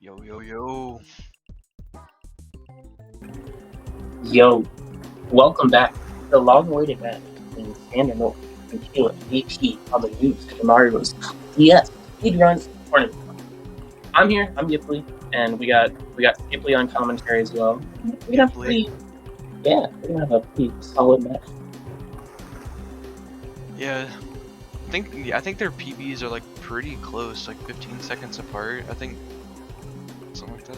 Yo, yo, yo. Yo, welcome back to the long-awaited match between SanderNor and CalebAP on the new Super Mario's DS speedrun tournament. I'm here, I'm Yipley, and we got Yipley on commentary as well. We're gonna have we're gonna have a pretty solid match. Yeah, I think their PBs are like pretty close, like 15 seconds apart. I think something like that.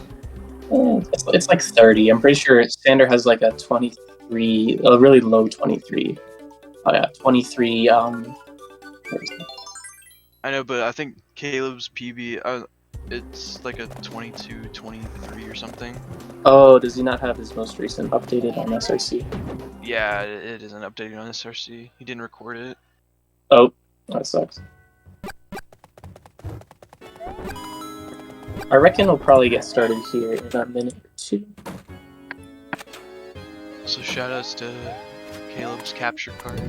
It's like 30. I'm pretty sure Sander has like a 23, a really low 23. 23. I know, but I think Caleb's PB, it's like a 22, 23 or something. Oh, does he not have his most recent updated on SRC? Yeah, it isn't updated on SRC. He didn't record it. Oh, that sucks. I reckon we'll probably get started here in a minute or two. So shoutouts to Caleb's capture card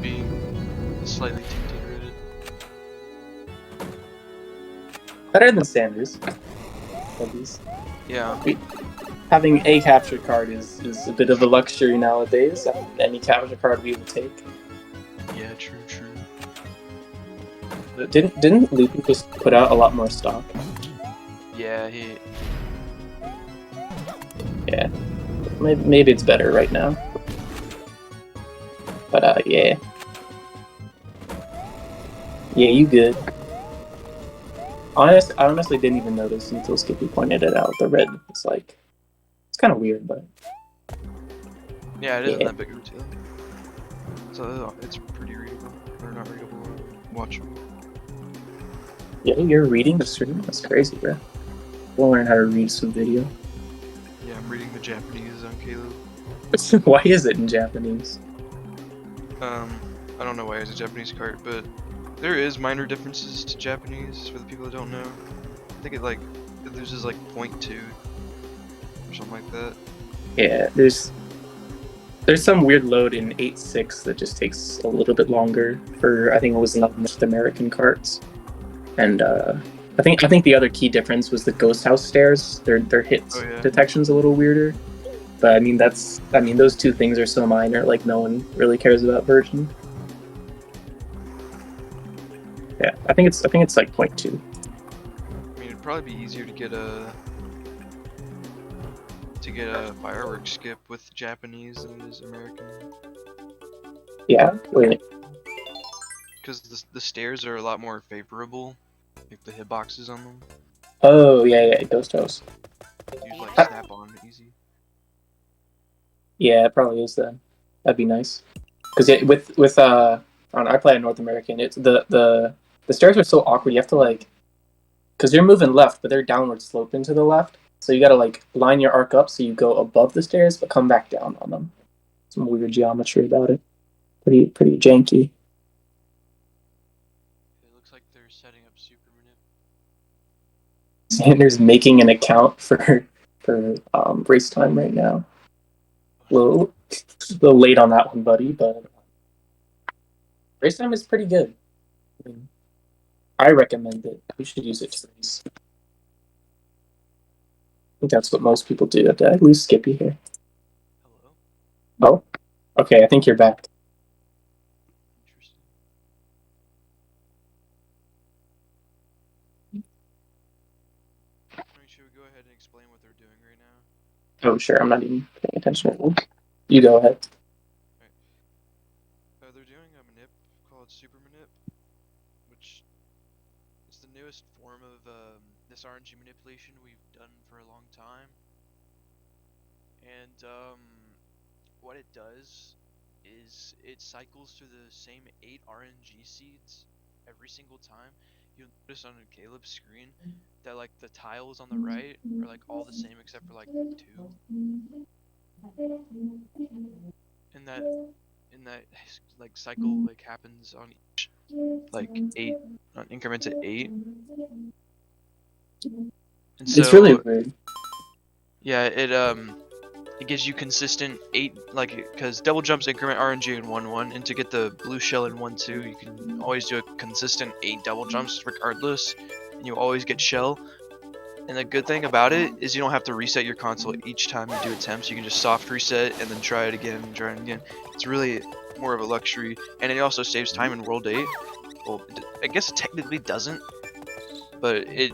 being slightly tinted red. Better than Sanders. At least. Yeah. Having a capture card is a bit of a luxury nowadays. Any capture card we will take. Yeah, true. Didn't Lupin just put out a lot more stock? Yeah, Yeah. Maybe it's better right now. But yeah. Yeah, you good. I honestly didn't even notice until Skippy pointed it out. The red is like, it's kind of weird, but yeah, it isn't that big of a deal. So it's pretty readable, or not readable, watchable. Yeah, you're reading the stream? That's crazy, bro. We'll learn how to read some video. Yeah, I'm reading the Japanese on Caleb. Why is it in Japanese? I don't know why it's a Japanese card, but there is minor differences to Japanese for the people that don't know. I think it loses like 0.2 or something like that. Yeah, there's some weird load in 8.6 that just takes a little bit longer for, I think it was not North American cards. And I think the other key difference was the Ghost House stairs. Their hit detection's a little weirder. But I mean those two things are so minor, like no one really cares about Virgin. Yeah, I think it's like 0.2. I mean, it'd probably be easier to get a fireworks skip with Japanese than it is American. Yeah, wait. Because the stairs are a lot more favorable, like the hitboxes on them. Oh yeah, Ghost House. You like snap on easy. Yeah, it probably is then. That'd be nice. Because I play in North American. It's the stairs are so awkward. You have to like, because you're moving left, but they're downward sloping to the left. So you gotta like line your arc up so you go above the stairs, but come back down on them. Some weird geometry about it. Pretty janky. It looks like they're setting up Super Manip. Sander's making an account for race time right now. A little late on that one, buddy, but race time is pretty good. I mean, I recommend it. You should use it to race. I think that's what most people do. At least Skippy here. Hello? Oh? Okay, I think you're back. Interesting. Should we go ahead and explain what they're doing right now? Oh, sure. I'm not even paying attention. You go ahead. Right. They're doing a manip called Super Manip, which is the newest form of this RNG manipulation we've done for a long time. And what it does is it cycles through the same 8 RNG seeds every single time. You'll notice on Caleb's screen that like the tiles on the right are like all the same except for like 2. And that like cycle like happens on each like 8 on increments at 8. And so it's really weird. Yeah, it gives you consistent 8, like, because double jumps increment RNG in 1-1, and to get the blue shell in 1-2, you can always do a consistent 8 double jumps regardless, and you always get shell. And the good thing about it is you don't have to reset your console each time you do attempts. You can just soft reset and then try it again and try it again. It's really more of a luxury, and it also saves time in World 8. Well, I guess it technically doesn't, but it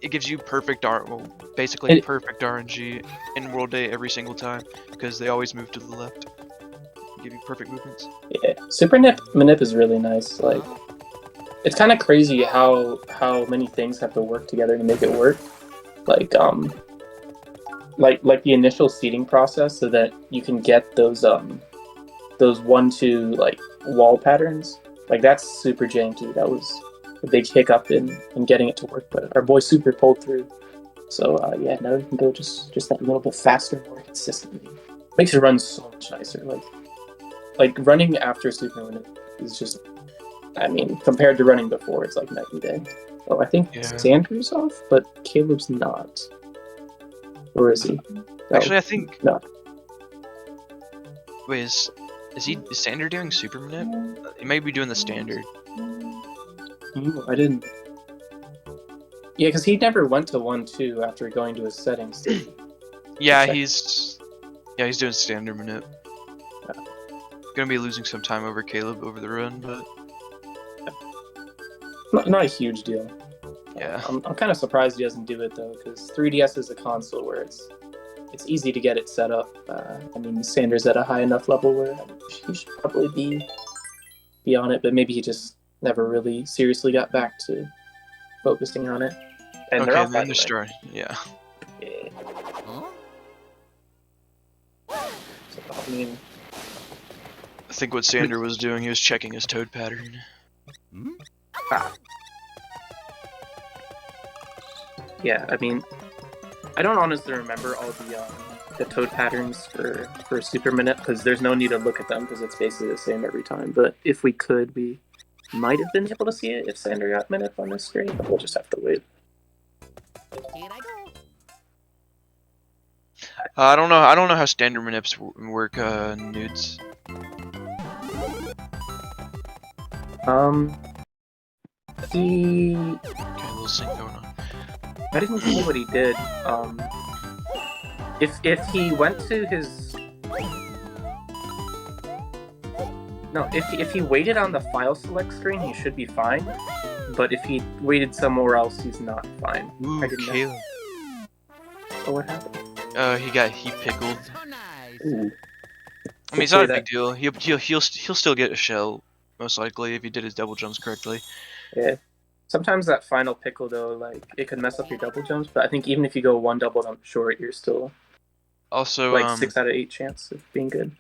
gives you perfect perfect RNG in World 8 every single time because they always move to the left. Give you perfect movements. Yeah, Super Manip is really nice. Like, it's kind of crazy how many things have to work together to make it work. Like like the initial seeding process, so that you can get those 1-2 like wall patterns. Like, that's super janky. That was a big hiccup in getting it to work, but our boy Super pulled through. So yeah, now we can go just that little bit faster, more consistently. Makes it run so much nicer. Like running after Super Manip is just, I mean, compared to running before, it's like night and day. Oh, I think Sander's off, but Caleb's not. Or is he? Actually, I think. No. Wait, is Sander doing Super Manip? He may be doing the standard. Ooh, I didn't. Yeah, because he never went to 1-2 after going to his settings. Yeah, he's doing standard Manip. Gonna be losing some time over Caleb over the run, but not a huge deal. Yeah. I'm kind of surprised he doesn't do it though, because 3DS is a console where it's easy to get it set up. I mean, Sander's at a high enough level where he should probably be on it, but maybe he just never really seriously got back to focusing on it. And okay, they're off, then they're starting. Yeah. Yeah. So, I mean, I think what Sander was doing, he was checking his toad pattern. Yeah, I mean, I don't honestly remember all the toad patterns for Super Manip, because there's no need to look at them because it's basically the same every time. But if we could, we might have been able to see it if Sander got Manip on the screen. But we'll just have to wait. Here I go. I don't know how standard Manips work, nudes. He. Okay, a little sync going on. I didn't see what he did. If he went to his. No, if he waited on the file select screen, he should be fine. But if he waited somewhere else, he's not fine. Ooh, I didn't Caleb. know. Oh, what happened? He pickled. So nice. Ooh. I mean, it's not a big deal. He'll still get a shell, most likely, if he did his double jumps correctly. Yeah. Sometimes that final pickle, though, like, it could mess up your double jumps, but I think even if you go one double jump short, you're still Also, like 6 out of 8 chance of being good.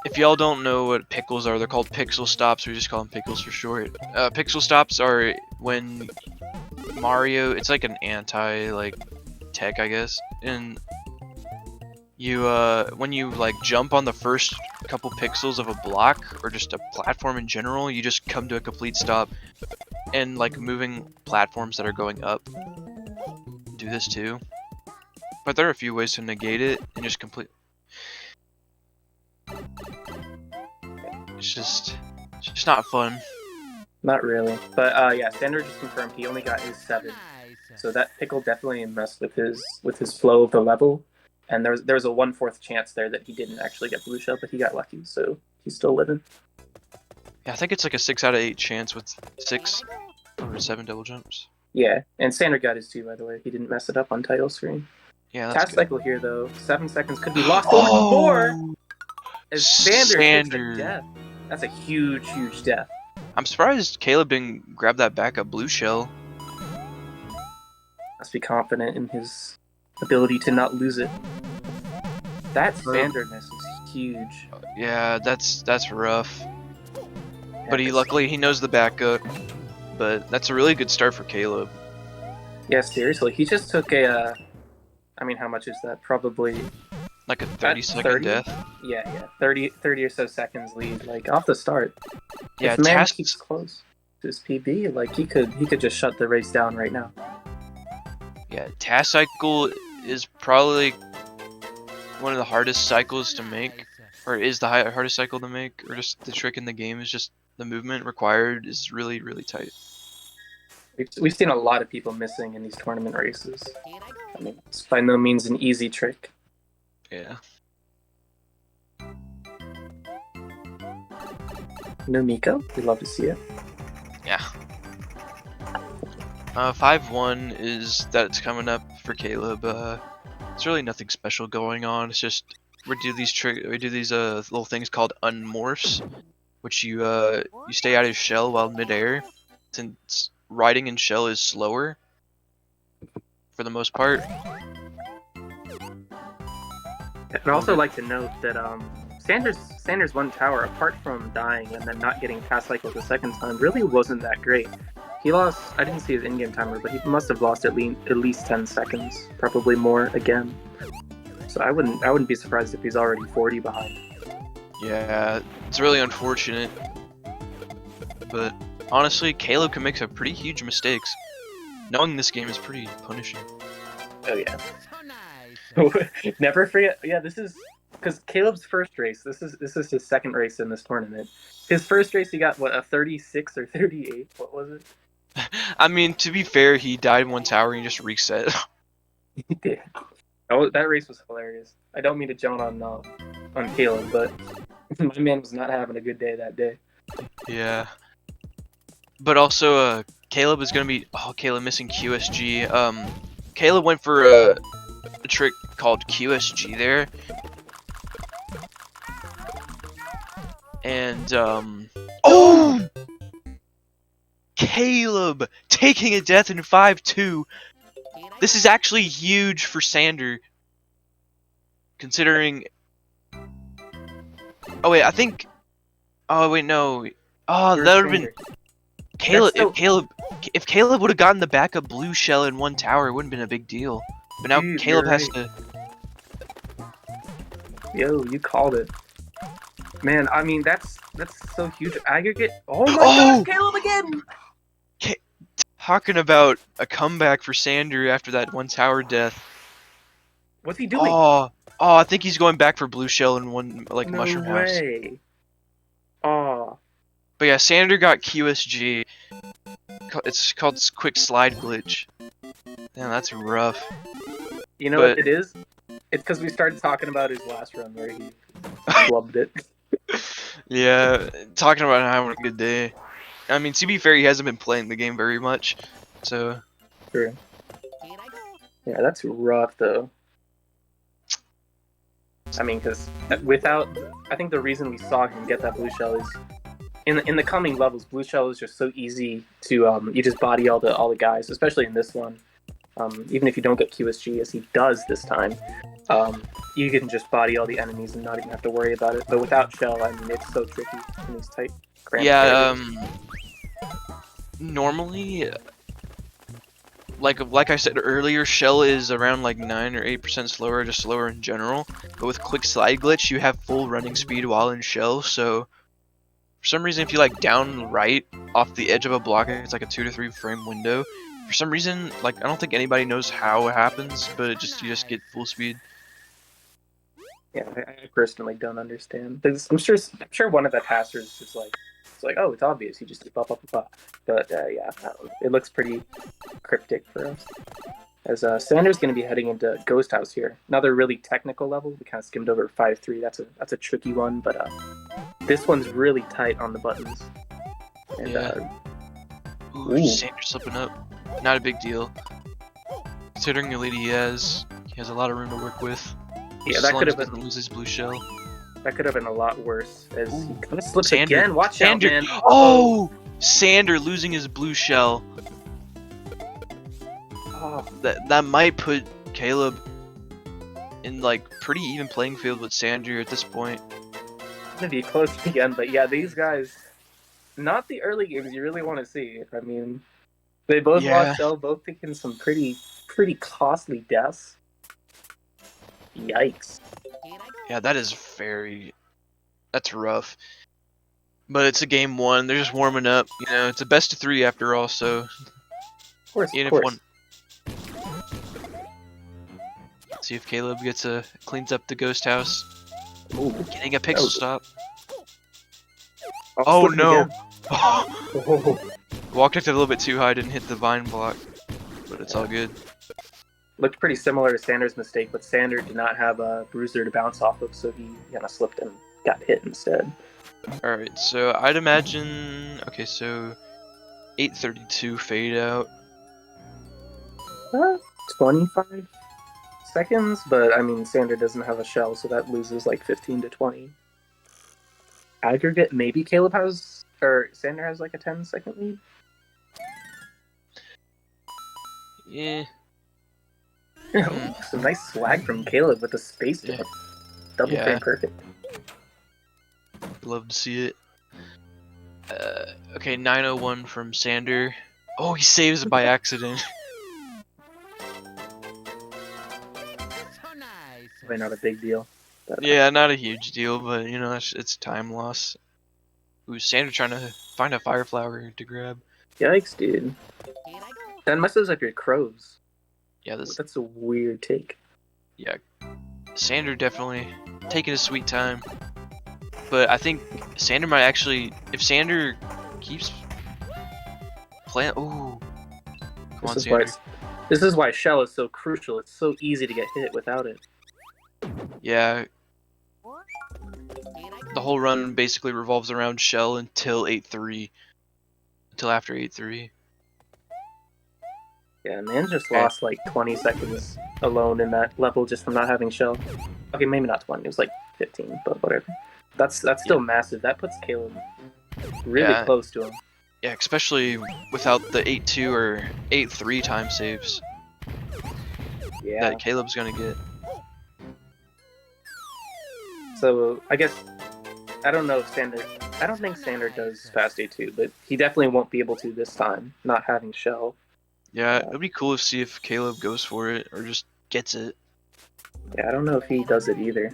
If y'all don't know what pickles are, they're called pixel stops. We just call them pickles for short. Pixel stops are when Mario, it's like an tech, I guess, and you when you like jump on the first couple pixels of a block or just a platform in general, you just come to a complete stop. And like moving platforms that are going up do this too, but there are a few ways to negate it and just complete. It's just not fun. Not really, but yeah, Sander just confirmed he only got his 7, Nice. so that pickle definitely messed with his flow of the level, and there was a 1/4 chance there that he didn't actually get blue shell, but he got lucky, so he's still living. Yeah, I think it's like a 6 out of 8 chance with 6 or 7 double jumps. Yeah, and Sander got his 2, by the way. He didn't mess it up on title screen. Yeah, that's Task good. cycle here though, 7 seconds could be lost over 4 as Sander takes a Sander. death. That's a huge death. I'm surprised Caleb didn't grab that backup blue shell. Must be confident in his ability to not lose it. That Sanderness is huge. Yeah, that's rough. Yeah, But luckily he knows the backup. But that's a really good start for Caleb. Yeah, seriously, he just took a. I mean, how much is that? Probably Like a 30-second 30? death. Yeah, 30 or so seconds lead, like off the start. Yeah, if man tasks. keeps close to his PB, like he could just shut the race down right now. Yeah, task cycle is probably one of the hardest cycles to make, or is the hardest cycle to make, or just the trick in the game is just the movement required is really tight. We've seen a lot of people missing in these tournament races. Here I go. I mean, it's by no means an easy trick. Yeah. No Miko, we'd love to see it. Yeah. 5-1 is that it's coming up for Caleb. It's really nothing special going on. It's just we do these little things called unmorphs, which you stay out of shell while midair, since riding in shell is slower for the most part. I'd also like to note that Sanders' one tower, apart from dying and then not getting past cycle the second time, really wasn't that great. He lost, I didn't see his in-game timer, but he must have lost at least 10 seconds, probably more again. So I wouldn't be surprised if he's already 40 behind. Yeah, it's really unfortunate. But honestly, Caleb can make some pretty huge mistakes. Knowing this game is pretty punishing. Oh yeah. So nice. Never forget. Yeah, this is because Caleb's first race. This is his second race in this tournament. His first race, he got what, a 36 or 38? What was it? I mean, to be fair, he died in one tower and he just reset. He did. Oh, that race was hilarious. I don't mean to joke on Caleb, but my man was not having a good day that day. Yeah. But also, Caleb is gonna be. Oh, Caleb missing QSG. Caleb went for a trick called QSG there. And, oh! Caleb taking a death in 5-2. This is actually huge for Sander. Considering. Oh, wait, I think. Oh, wait, no. Oh, that would have been. Caleb. If Caleb would have gotten the backup blue shell in one tower, it wouldn't have been a big deal. But now Dude, Caleb has right. to. Yo, you called it. Man, I mean, that's so huge. Aggregate. Oh my Oh! god, Caleb again! Talking about a comeback for Sander after that one tower death. What's he doing? Oh, I think he's going back for blue shell in one like No mushroom house. way. Oh. But yeah, Sander got QSG. It's called quick slide glitch. Damn, that's rough. You know what it is? It's because we started talking about his last run where he flubbed it. Yeah, talking about having a good day. I mean, to be fair, he hasn't been playing the game very much, so. True. Here I go. Yeah, that's rough though. I mean, because I think the reason we saw him get that blue shell is in the coming levels, blue shell is just so easy to you just body all the guys, especially in this one. Even if you don't get QSG as he does this time, you can just body all the enemies and not even have to worry about it. But without shell, I mean, it's so tricky in these tight. Yeah. Normally, like I said earlier, shell is around like 9 or 8% slower, just slower in general. But with quick slide glitch, you have full running speed while in shell. So for some reason, if you like down right off the edge of a block, it's like a 2 to 3 frame window. For some reason, like I don't think anybody knows how it happens, but you just get full speed. Yeah, I personally don't understand. I'm sure one of the passers is like, it's like, oh, it's obvious. You just keep up. But yeah, it looks pretty cryptic for us. As Sander's going to be heading into Ghost House here. Another really technical level. We kind of skimmed over 5-3. That's a tricky one, but this one's really tight on the buttons. And, Yeah. Ooh, Sander slipping up. Not a big deal. Considering the lead he has a lot of room to work with. Yeah, that could have been lose his blue shell. That could have been a lot worse. As he kind of slips Sander, again. Watch Sander. out, man. Oh, Sander losing his blue shell. Oh, That might put Caleb in like pretty even playing field with Sander at this point. it's gonna be close again, but yeah, these guys, not the early games you really want to see. I mean, they both lost shell, both taking some pretty costly deaths. Yikes. Here I go. Yeah, that's rough. But it's a game one. They're just warming up. You know, it's a best of 3 after all. So Of course, even of if course. see if Caleb cleans up the ghost house. Ooh. Getting a pixel stop. Oh, Oh slip no! again. Oh. Walked up a little bit too high, didn't hit the vine block, but it's all good. Looked pretty similar to Sander's mistake, but Sander did not have a bruiser to bounce off of, so he kind of slipped and got hit instead. Alright, so I'd imagine... Okay, so 8:32 fade out. 25 seconds, but I mean, Sander doesn't have a shell, so that loses like 15 to 20. Aggregate, maybe Caleb has, or Sander has like a 10-second lead. Yeah. Some nice swag from Caleb with the space jump. Double frame perfect. Love to see it. Okay, 901 from Sander. Oh, he saves it by accident. So nice. Probably not a big deal. But, Yeah, not a huge deal, but you know, it's time loss. Ooh, Sander trying to find a fire flower to grab. Yikes, dude. Here I go. That messes up your crows. Yeah, this. That's a weird take. Yeah, Sander definitely taking his sweet time. But I think Sander might actually, if Sander keeps playing. Ooh, come on, Sander. This is why shell is so crucial. It's so easy to get hit without it. Yeah, Here I go. the whole run basically revolves around shell until 8-3. Until after 8-3. Yeah, man just lost like 20 seconds alone in that level just from not having shell. Okay, maybe not 20. It was like 15, but whatever. That's still massive. That puts Caleb really close to him. Yeah, especially without the 8-2 or 8-3 time saves that Caleb's gonna get. So I guess I don't know if Sander. I don't think Sander does fast A2, but he definitely won't be able to this time, not having shell. Yeah, it'd be cool to see if Caleb goes for it or just gets it. Yeah, I don't know if he does it either.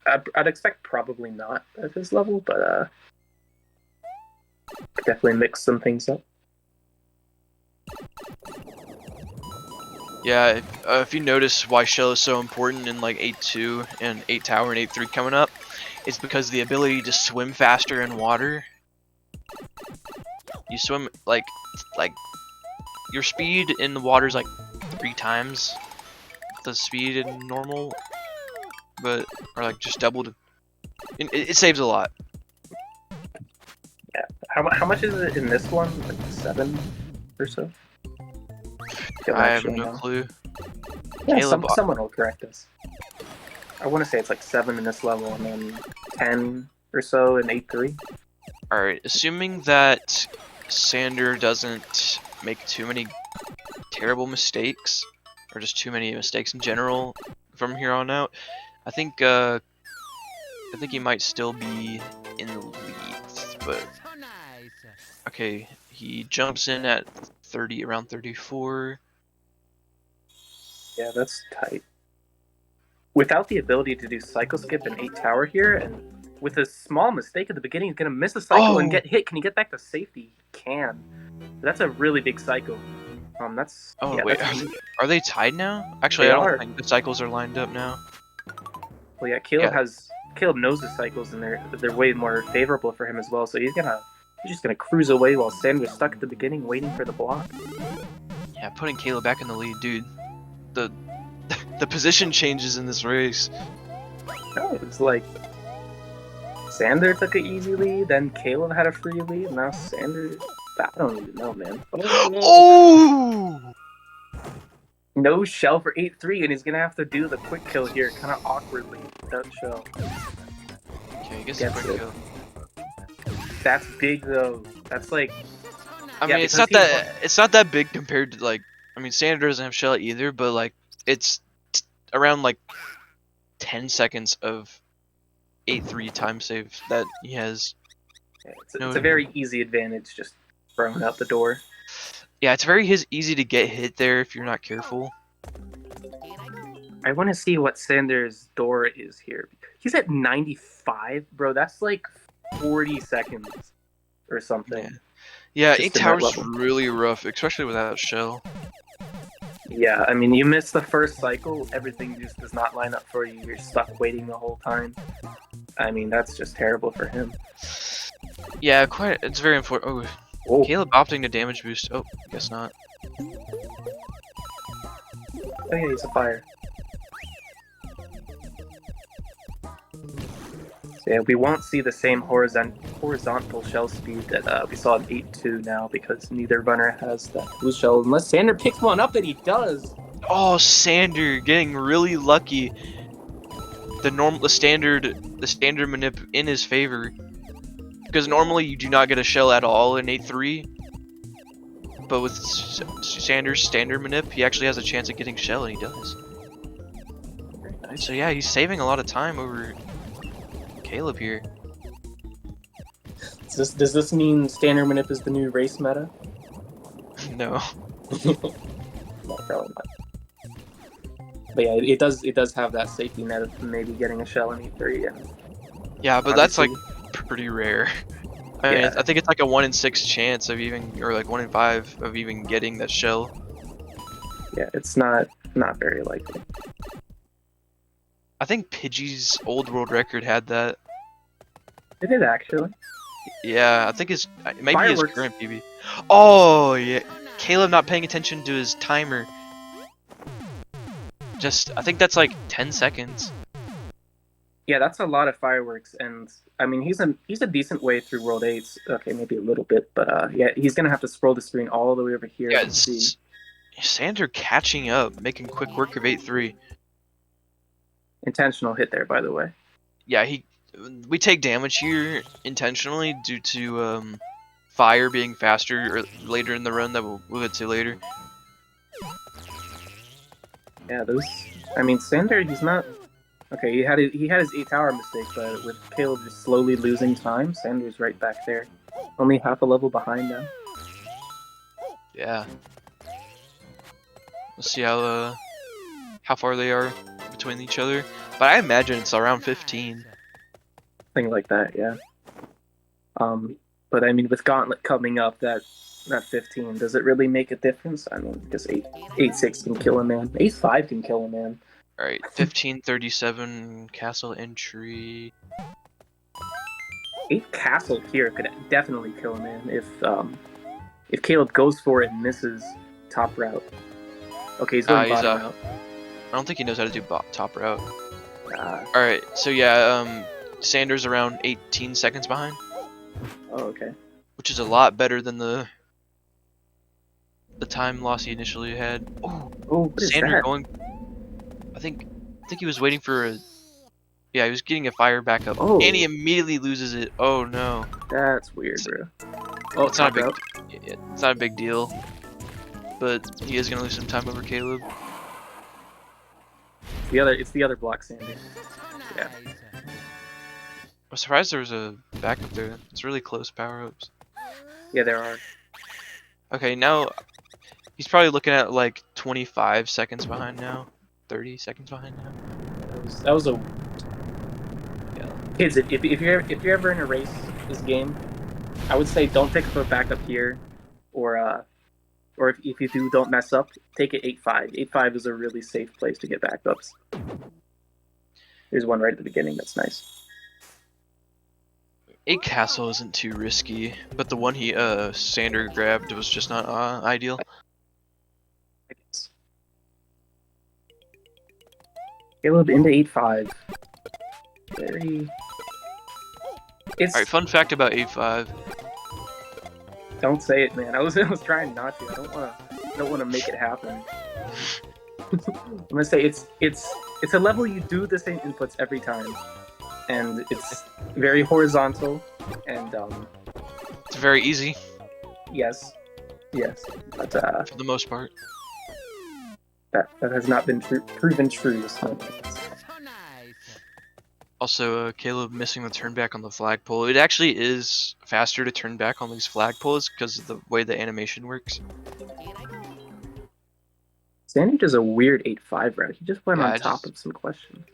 I'd expect probably not at his level, but definitely mix some things up. Yeah, if you notice why shell is so important in like 8-2 and 8 tower and 8-3 coming up, it's because the ability to swim faster in water. You swim like your speed in the water is like 3 times the speed in normal, but or like just doubled. It saves a lot. Yeah. How much is it in this one? Like 7 or so? I have no clue. Yeah, Caleb, someone will correct us. I want to say it's like 7 in this level and then 10 or so in 8-3. Alright, assuming that Sander doesn't make too many terrible mistakes, or just too many mistakes in general from here on out, I think he might still be in the lead, but So nice. okay, he jumps in at around 34. Yeah, that's tight. Without the ability to do cycle skip and 8 tower here, and with a small mistake at the beginning, he's gonna miss a cycle and get hit. Can he get back to safety? He can. That's a really big cycle. That's. Oh yeah, wait, that's are they tied now? Actually, They I don't are. think the cycles are lined up now. Well, yeah, Caleb knows the cycles, and they're way more favorable for him as well. So he's just gonna cruise away while Sander's stuck at the beginning, waiting for the block. Yeah, putting Caleb back in the lead, dude. The position changes in this race. No, it's like Sander took an easy lead, then Caleb had a free lead, and now Sander. I don't even know, man. Oh! No shell for 8-3, and he's gonna have to do the quick kill here, kind of awkwardly without shell. Okay, I guess Gets a quick it. kill. That's big though. That's like. I Yeah, mean, because it's not that big compared to like. I mean, Sander doesn't have shell either, but like it's around like 10 seconds of 8-3 time save that he has. Yeah, it's a very easy advantage, just thrown out the door. Yeah, it's very easy to get hit there if you're not careful. I want to see what Sander's door is here. He's at 95, bro. That's like 40 seconds or something. Yeah, Just 8 in that towers is level. really rough, especially without shell. Yeah, I mean, you miss the first cycle, everything just does not line up for you. You're stuck waiting the whole time. I mean, that's just terrible for him. Yeah, it's very important. Oh, Oh, Caleb opting to damage boost. Oh, guess not. oh yeah, he's a fire. So yeah, we won't see the same horizontal shell speed that we saw in 8.2 now because neither runner has that blue shell. Unless Sander picks one up, that he does. Oh, Sander getting really lucky. The standard manip in his favor. Because normally you do not get a shell at all in 8.3. But with Sander's standard manip, he actually has a chance at getting shell, and he does. Very nice. So yeah, he's saving a lot of time over Caleb here. Does this mean standard manip is the new race meta? No. No, probably not. But yeah, it does have that safety net of maybe getting a shell in E3. And Yeah, but that's like obviously- pretty rare. I mean, Yeah. I think it's like a 1 in 6 chance of even, or like 1 in 5 of even getting that shell. Yeah, it's not very likely. I think Pidgey's old world record had that. It did actually. Yeah, I think his maybe his Fireworks. current PB. Oh yeah, Caleb not paying attention to his timer. I think that's like 10 seconds. Yeah, that's a lot of fireworks, and I mean he's a decent way through World 8s. Okay, maybe a little bit, but yeah, he's gonna have to scroll the screen all the way over here Yeah, to see. Sander catching up, making quick work of 8.3. Intentional hit there, by the way. Yeah, we take damage here intentionally due to fire being faster or later in the run that we'll get to later. Yeah, those. I mean, Sander, he's not. Okay, he had his 8-tower mistake, but with Caleb just slowly losing time, Sander's right back there, only half a level behind now. Yeah. Let's see how far they are between each other. But I imagine it's around 15. Thing like that, yeah. But I mean, with Gauntlet coming up, that 15, does it really make a difference? I mean, because 8.6 can kill a man, 8.5 can kill a man. Alright, 15:37 castle entry. 8 castle here could definitely kill a man if Caleb goes for it and misses top route. Okay, he's going bottom route. I don't think he knows how to do top route. Ah, Alright, so yeah, Sander's around 18 seconds behind, oh, okay. which is a lot better than the time loss he initially had. Oh, what is Sander that? going. I think he was waiting for a. Yeah, he was getting a fire back up, Oh. and he immediately loses it. Oh no. That's weird, bro. Oh, It's not a top big. route. It's not a big deal, but he is gonna lose some time over Caleb. It's the other block, Sandy. Yeah. I'm surprised there was a backup there. It's really close power ups. Yeah, there are. Okay, now he's probably looking at like 25 seconds behind now, 30 seconds behind now. That was a. Yeah. Kids, if you're ever in a race this game, I would say don't take up a backup here, or if you do, don't mess up. Take it 8.5. 8.5 is a really safe place to get backups. There's one right at the beginning that's nice. 8 castle isn't too risky, but the one he Sander grabbed was just not ideal. I guess. Caleb into 8.5. Very. It's. Alright, fun fact about 8.5. Don't say it, man. I was trying not to. I don't wanna make it happen. I'm gonna say it's a level you do the same inputs every time, and it's very horizontal, and It's very easy yes, but for the most part. that has not been proven true this time. So nice. Also, Caleb missing the turn back on the flagpole. It actually is faster to turn back on these flagpoles because of the way the animation works. Sandy does a weird 8.5 route. He just went Yeah, on top of some questions.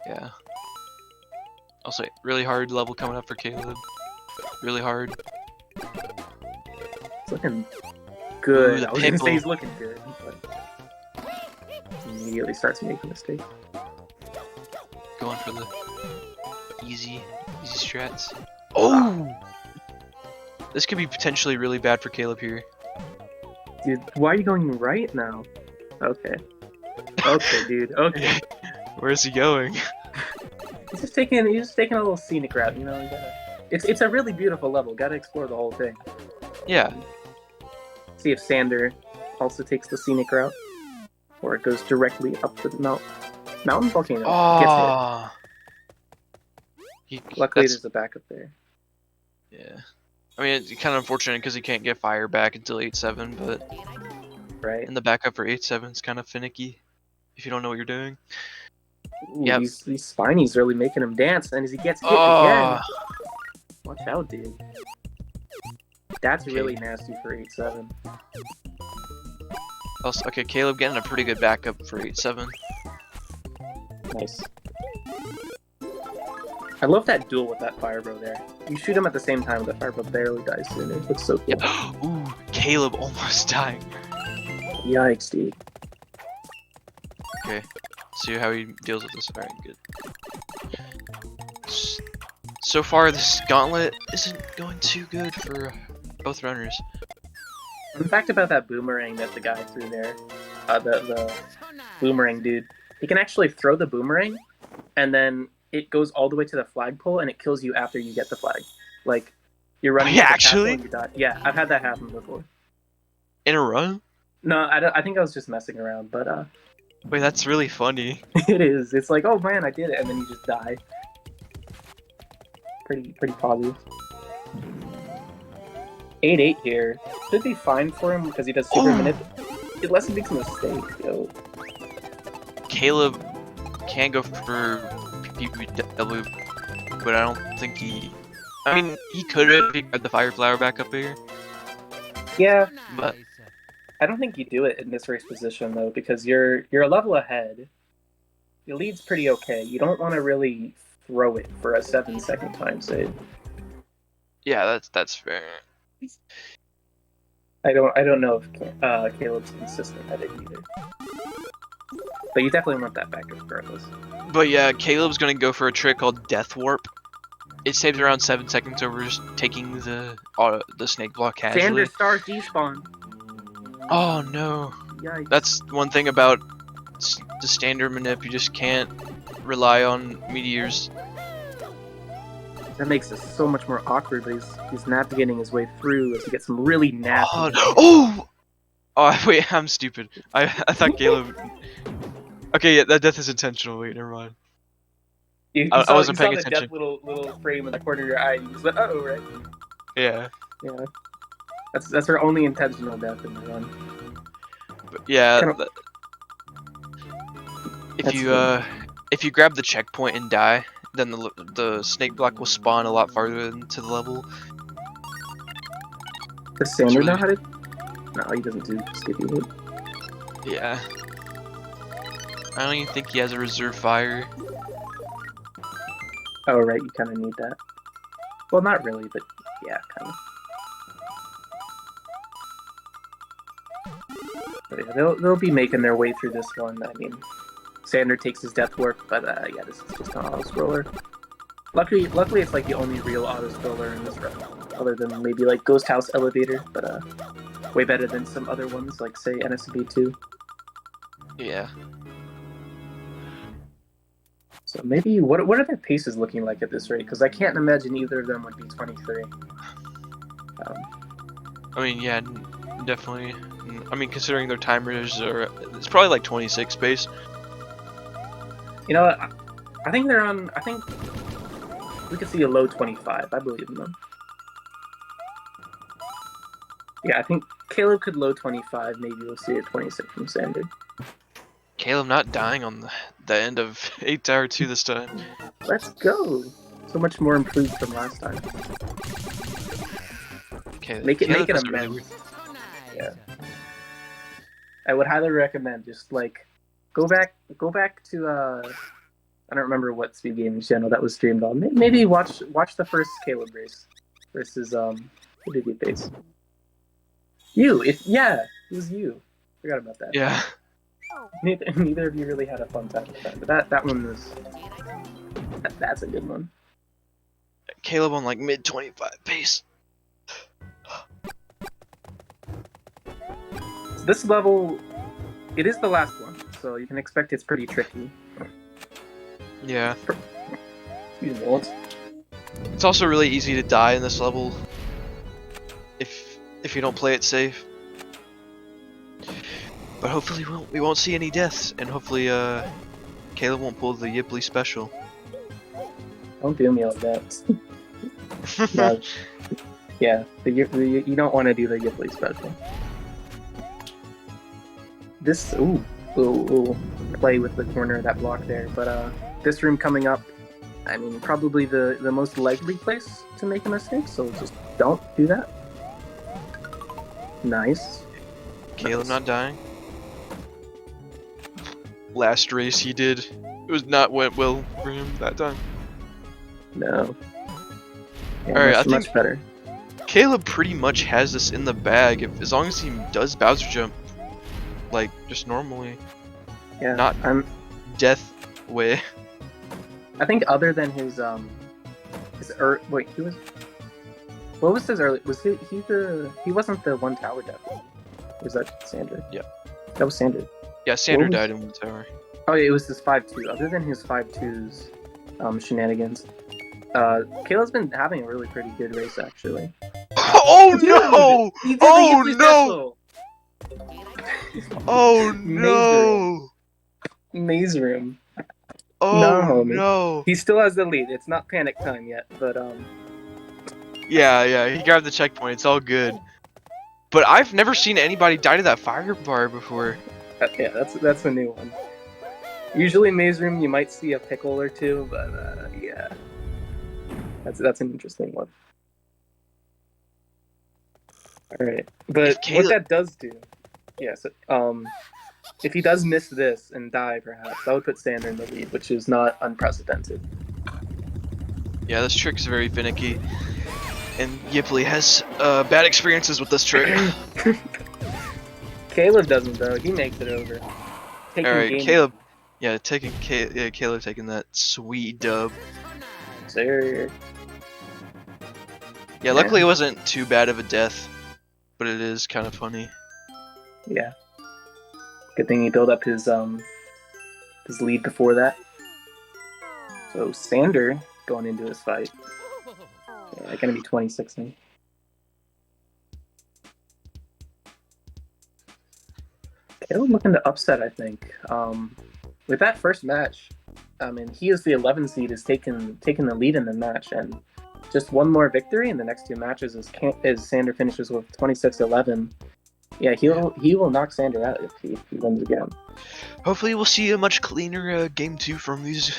Yeah. Also, really hard level coming up for Caleb. Really hard. It's looking good. Ooh, the I was gonna pickle. say he's looking good, but he immediately starts making mistakes. Going for the easy strats. Oh! This could be potentially really bad for Caleb here. Dude, why are you going right now? Okay. Okay, dude. Okay. Where's he going? He's just taking a little scenic route, you know. You gotta, it's a really beautiful level. Gotta explore the whole thing. Yeah. See if Sander also takes the scenic route, or it goes directly up the mountain volcano. Oh. Luckily, there's a backup there. Yeah. I mean, it's kind of unfortunate because he can't get fire back until 8-7, but Right. and the backup for 8-7 is kind of finicky if you don't know what you're doing. Ooh, Yep. these Spinies really making him dance, and as he gets hit Oh. again, watch out, dude. That's Okay. really nasty for 8-7. Also, okay, Caleb getting a pretty good backup for 8-7. Nice. I love that duel with that Firebro there. You shoot him at the same time, the Firebro barely dies sooner. It looks so cool. Yep. Ooh, Caleb almost dying. Yikes, dude. Okay, see how he deals with this. Alright, good. So far, this gauntlet isn't going too good for both runners. Fun fact about that boomerang that the guy threw there, the So nice. boomerang dude, he can actually throw the boomerang, and then it goes all the way to the flagpole, and it kills you after you get the flag. Like, you're running Yeah, to the castle actually? and you die. Yeah, I've had that happen before. In a run? No, I think I was just messing around, but Wait, that's really funny. it is. It's like, oh man, I did it, and then you just die. Pretty positive. 8-8 here. Should be fine for him because he does super manip. Unless he makes a mistake, yo. Caleb can go for PPW, but I don't think he... I mean, he could have if he had the Fire Flower back up here. Yeah, So but- nice. I don't think you do it in this race position though, because you're a level ahead. Your lead's pretty okay. You don't want to really throw it for a 7-second time save. Yeah, that's fair. I don't know if Caleb's consistent at it either. But you definitely want that back regardless. But yeah, Caleb's gonna go for a trick called Death Warp. It saves around 7 seconds over just taking the snake block casually. Sander stars despawn. Oh no. Yikes. That's one thing about the standard manip, you just can't rely on meteors. That makes it so much more awkward, but he's navigating his way through as he gets some really nasty. Oh! Oh, wait, I'm stupid. I thought Caleb... Okay, yeah, that death is intentional. Wait, never mind. I wasn't paying you saw attention. the death little frame in the corner of your eye, and you just went, uh-oh, right? Yeah. Yeah. That's her only intentional death in the run. But yeah, Kind of- if you grab the checkpoint and die, then the snake block will spawn a lot farther into the level. Does Sander really- know how to? No, he doesn't do skippy loop. Yeah. I don't even think he has a reserve fire. Oh, right, you kind of need that. Well, not really, but yeah, kind of. But yeah, they'll be making their way through this one. I mean, Sander takes his death warp, but yeah, this is just an auto scroller. Luckily, it's like the only real auto scroller in this run, other than maybe like Ghost House Elevator, but way better than some other ones, like say NSMB 2. Yeah. So maybe what are their paces looking like at this rate? Because I can't imagine either of them would be 23. I mean, yeah, definitely. I mean, considering their timers are, it's probably like 26 pace. You know, I think they're on. I think we could see a low 25. I believe in them. Yeah, I think Caleb could low 25. Maybe we'll see a 26 from Sander. Caleb not dying on the end of 8 Tower 2 this time. Let's go. So much more improved from last time. Okay, Make it Caleb a does really mess. weird. So nice. Yeah. I would highly recommend just like go back to I don't remember what speed gaming channel that was streamed on. Maybe watch the first Caleb race versus who did he face? It was you. Forgot about that. Yeah. Neither of you really had a fun time with that, but that one was that's a good one. Caleb on like mid 25 pace. this level, it is the last one, so you can expect it's pretty tricky. Yeah. Excuse me, what? It's also really easy to die in this level if you don't play it safe. But hopefully we won't see any deaths, and hopefully Caleb won't pull the Yipley special. Don't do me like that. No. Yeah, you don't want to do the Yipley special. This ooh, play with the corner of that block there, but this room coming up, I mean, probably the most likely place to make a mistake, so just don't do that. Nice. Caleb not dying. Last race he did, it was not went well for him that time. No. Yeah, Alright, I much think better. Caleb pretty much has this in the bag as long as he does Bowser jump, like just normally, Yeah, not death way. I think other than his wait, what was his early? Was he wasn't the one tower death? Or was that Sander? Yeah, that was Sander. Yeah, Sander died in one tower. Oh yeah, it was his 5-2. Other than his 5-2s shenanigans, Caleb's been having a really pretty good race actually. Oh no! He did Oh the no! special. Oh no! Maze room. Oh no! He still has the lead. It's not panic time yet, but Yeah, he grabbed the checkpoint. It's all good. But I've never seen anybody die to that fire bar before. Yeah, that's a new one. Usually Maze room you might see a pickle or two, but yeah, that's an interesting one. All right, but what that does do, yes, if he does miss this and die, perhaps that would put Sander in the lead, which is not unprecedented. Yeah, this trick is very finicky, and Yipley has bad experiences with this trick. Caleb doesn't though; he makes it over. Alright, Caleb. Yeah, Caleb taking that sweet dub. Sir. Yeah, luckily it wasn't too bad of a death, but it is kind of funny. Yeah. Good thing he built up his lead before that. So Sander going into this fight. Yeah, gonna be 26 now. Caleb looking to upset, I think. With that first match, I mean, he is the 11 seed, is taking the lead in the match, and just one more victory in the next two matches as Sander finishes with 26-11. Yeah, he will knock Sander out if he wins again. Hopefully, we'll see a much cleaner game 2 from these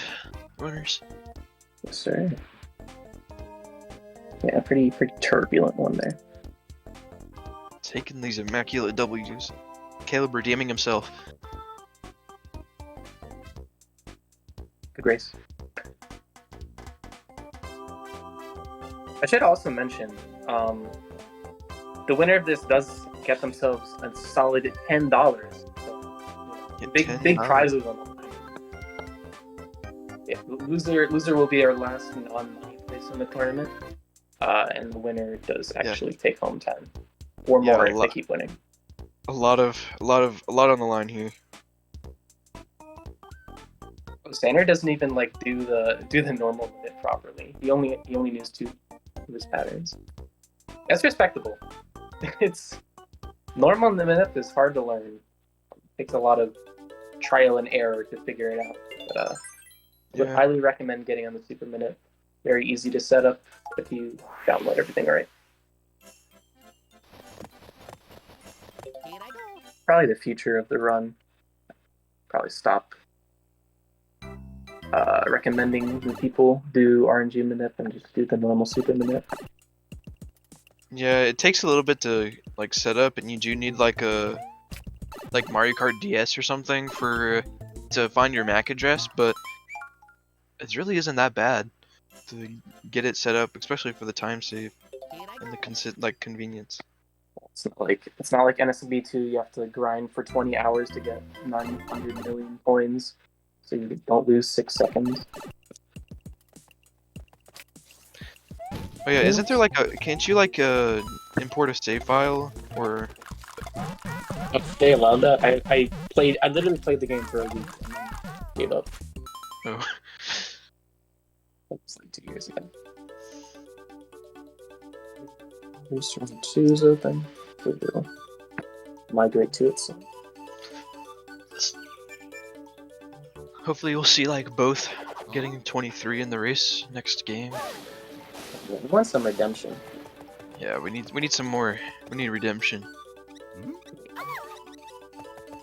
runners. Yes, sir. Yeah, pretty turbulent one there. Taking these immaculate W's. Caleb redeeming himself. Good race. I should also mention, the winner of this does get themselves a solid $10. So, big prizes on the line. Yeah, loser will be our last non-ninth place in the tournament, and the winner does actually take home 10 or more if they keep winning. A lot on the line here. Sander doesn't even do the normal minute properly. He only knows 2 of his patterns. That's respectable. It's normal in the minute is hard to learn. It takes a lot of trial and error to figure it out. But would highly recommend getting on the Super Minute. Very easy to set up if you download everything right. Probably the future of the run. Probably stop recommending when people do RNG Minute and just do the normal Super Minute. Yeah, it takes a little bit to set up, and you do need a Mario Kart DS or something to find your MAC address, but it really isn't that bad to get it set up, especially for the time save and the convenience. It's not like NSMB 2. You have to grind for 20 hours to get 900 million coins, so you don't lose 6 seconds. Oh yeah, isn't there can't you import a save file or They allowed that. I literally played the game for a week and then gave up. Oh. That was like 2 years ago. Race Run 2 is open. We will migrate to it soon. Hopefully we'll see like both getting 23 in the race next game. Yeah, we want some redemption. Yeah, we need some more. We need redemption.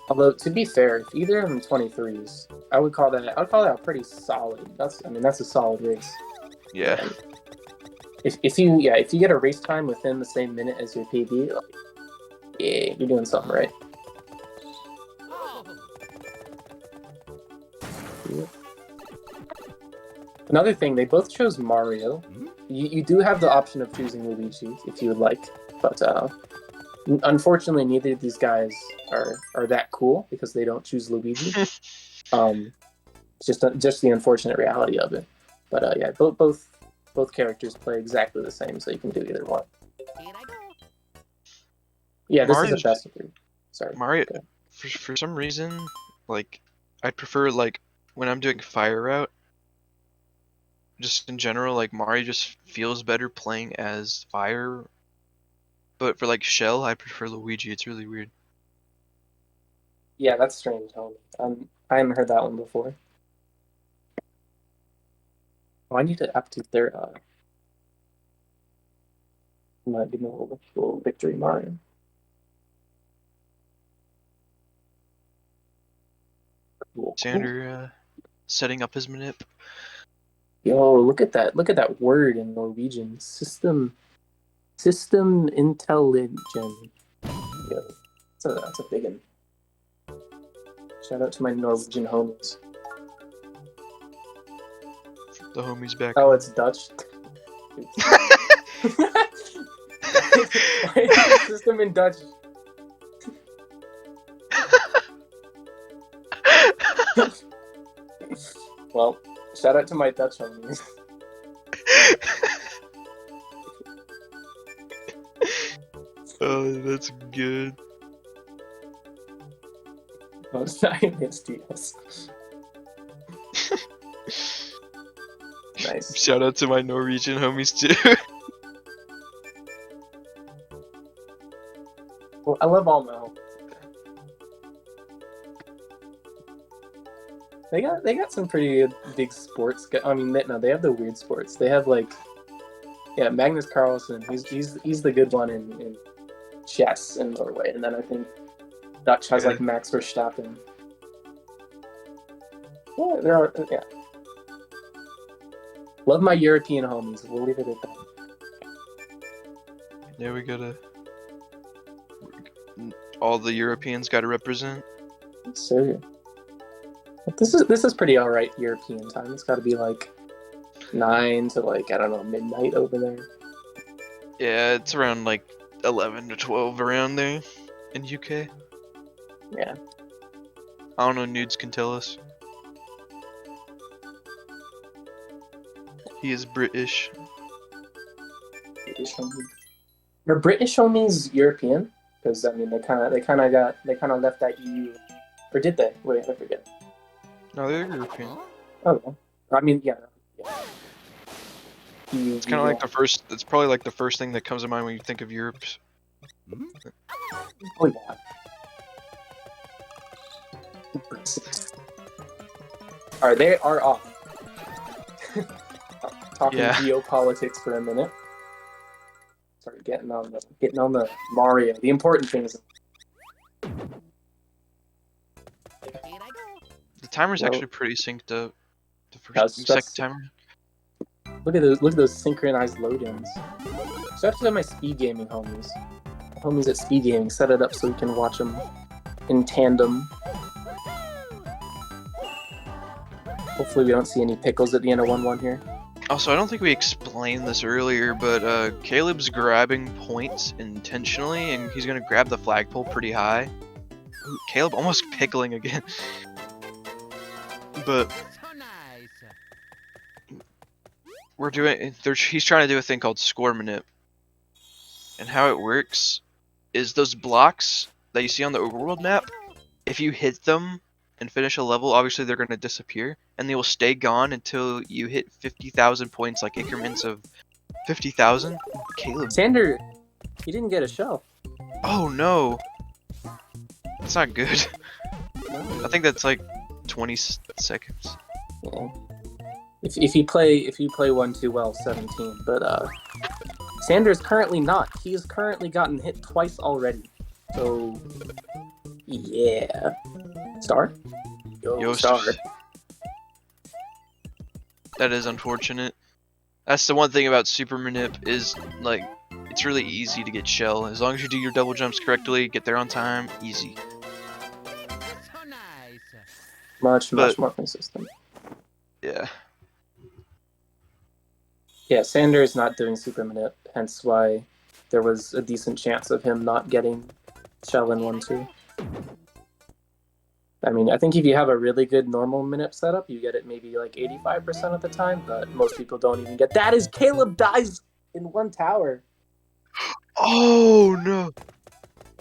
Although to be fair, if either of them 23s, I would call that pretty solid. That's a solid race. Yeah. And if you get a race time within the same minute as your PB, like, yeah, you're doing something right. Another thing, they both chose Mario. You do have the option of choosing Luigi if you would like, but unfortunately, neither of these guys are that cool because they don't choose Luigi. Just the unfortunate reality of it. But yeah, both characters play exactly the same, so you can do either one. Yeah, this is a best of 3. Sorry, Mario, for some reason, like I'd prefer like when I'm doing fire route. Just in general, like Mario just feels better playing as fire. But for like Shell, I prefer Luigi. It's really weird. Yeah, that's strange, Tony. I haven't heard that one before. Oh, I need to update their might be a little victory Mario. Cool. Sander setting up his manip. Yo, look at that! Look at that word in Norwegian. System intelligent. Yo, that's a big one. Shout out to my Norwegian homies. The homies back. Oh, it's Dutch. Why is the system in Dutch? Well, shout out to my Dutch homies. Oh, that's good. Oh, I missed DS. Nice. Shout out to my Norwegian homies too. Well, I love all my homies. They got some pretty big sports. I mean, they have the weird sports. They have like, yeah, Magnus Carlsen. He's the good one in chess in Norway, and then I think Dutch has like Max Verstappen. Yeah, there are. Yeah, love my European homies. We'll leave it at that. Yeah, we gotta. All the Europeans gotta represent. So this is pretty alright European time. It's got to be like 9 to like I don't know midnight over there. Yeah, it's around like 11 to 12 around there in UK. Yeah. I don't know. Nudes can tell us. He is British. British homies. Are British homies European? Because I mean, they kind of left that EU, or did they? Wait, I forget. No, they're European. Oh, I mean, yeah. EU, It's kind of like the first. It's probably like the first thing that comes to mind when you think of Europe. Oh yeah. Alright, they are off. Talking geopolitics for a minute. Start getting on the Mario. The important things. The timer's actually pretty synced up. The first, second timer. Look at those synchronized load-ins. Shout out to my speed gaming homies. The homies at speed gaming set it up so we can watch them in tandem. Hopefully we don't see any pickles at the end of 1-1 here. Also, I don't think we explained this earlier, but Caleb's grabbing points intentionally, and he's gonna grab the flagpole pretty high. Ooh, Caleb almost pickling again. But we're doing. He's trying to do a thing called score manip, and how it works is those blocks that you see on the overworld map, if you hit them and finish a level, obviously they're gonna disappear, and they will stay gone until you hit 50,000 points, like increments of 50,000. Caleb. Sander, he didn't get a shell. Oh no. That's not good. No. I think that's like 20 seconds. Yeah. If you play one too well, 17. But Sander's currently not. He has currently gotten hit twice already. So yeah. Star? Yo, Star. That is unfortunate. That's the one thing about Super Manip is like it's really easy to get shell. As long as you do your double jumps correctly, get there on time, easy. So nice. Much But- more consistent. Yeah. Yeah, Sander is not doing super manip, hence why there was a decent chance of him not getting shell in 1-2. I mean, I think if you have a really good normal manip setup, you get it maybe like 85% of the time, but most people don't even get that. Is Caleb dies in one tower. Oh no.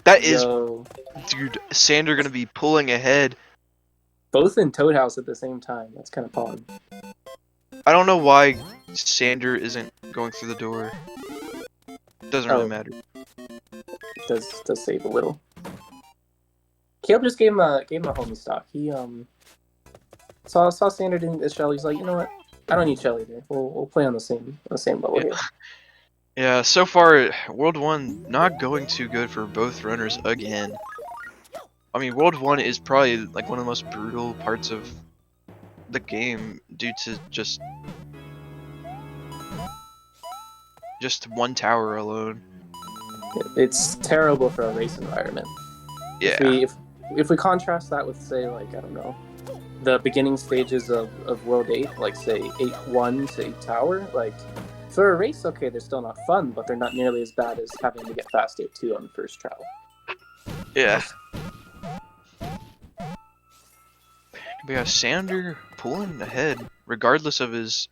That is, Yo, dude, Sander gonna be pulling ahead. both in Toad House at the same time. That's kind of pog. I don't know why Sander isn't going through the door. Doesn't really Oh. matter. Does save a little. Caleb just gave him a homie stock. He saw Sander doing this shell. He's like, you know what? I don't need shell either. We'll play on the same level Yeah. here. Yeah, so far World 1 not going too good for both runners again. I mean, World 1 is probably like one of the most brutal parts of the game due to just one tower alone. It's terrible for a race environment. Yeah. If we contrast that with, say, like, I don't know, the beginning stages of World 8, like, say, 8-1 to 8 Tower, like, for a race, okay, they're still not fun, but they're not nearly as bad as having to get fast 8-2 on the first travel. Yeah. But yeah, Sander pulling ahead, regardless of his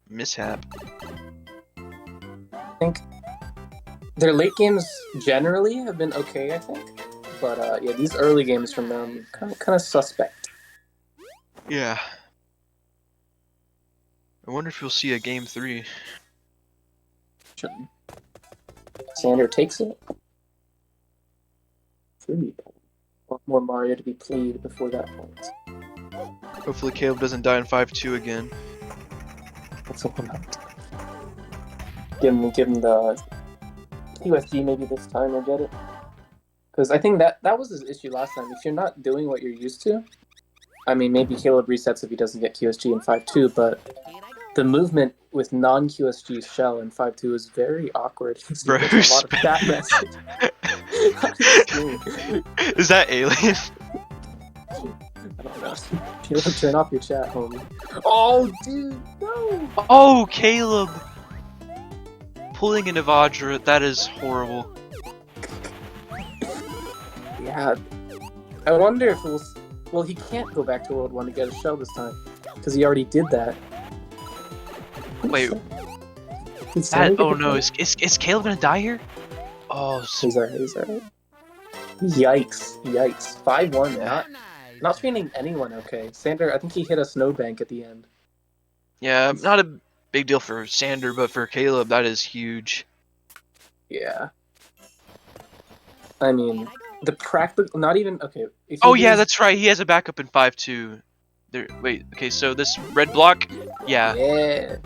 mishap. I think their late games generally have been okay, I think. But yeah, these early games from them kind of suspect. Yeah. I wonder if you'll see a game 3. Sander takes it. 3. Want more Mario to be played before that point. Hopefully Caleb doesn't die in 5-2 again. Let's hope not. Give him the USG maybe this time or get it. Because I think that was his issue last time. If you're not doing what you're used to, I mean, maybe Caleb resets if he doesn't get QSG in 5-2, but the movement with non-QSG shell in 5-2 is very awkward. Bro, He gets a lot of chat message. Is that alien? I don't know. Caleb, turn off your chat, homie. Oh, dude, no! Oh, Caleb! Pulling into Vajra, that is horrible. Yeah. I wonder if it was... Well, he can't go back to World 1 to get a shell this time, because he already did that. Wait, He's oh no, is Caleb gonna die here? Oh, He's alright. Yikes. 5-1, Yeah. not treating anyone okay. Sander, I think he hit a snowbank at the end. yeah, not a big deal for Sander, but for Caleb, that is huge. Yeah. I mean, the practical... Not even... Okay. If Oh he yeah, loses- that's right, he has a backup in 5-2. There, wait, okay, so this red block, yeah. Yeah.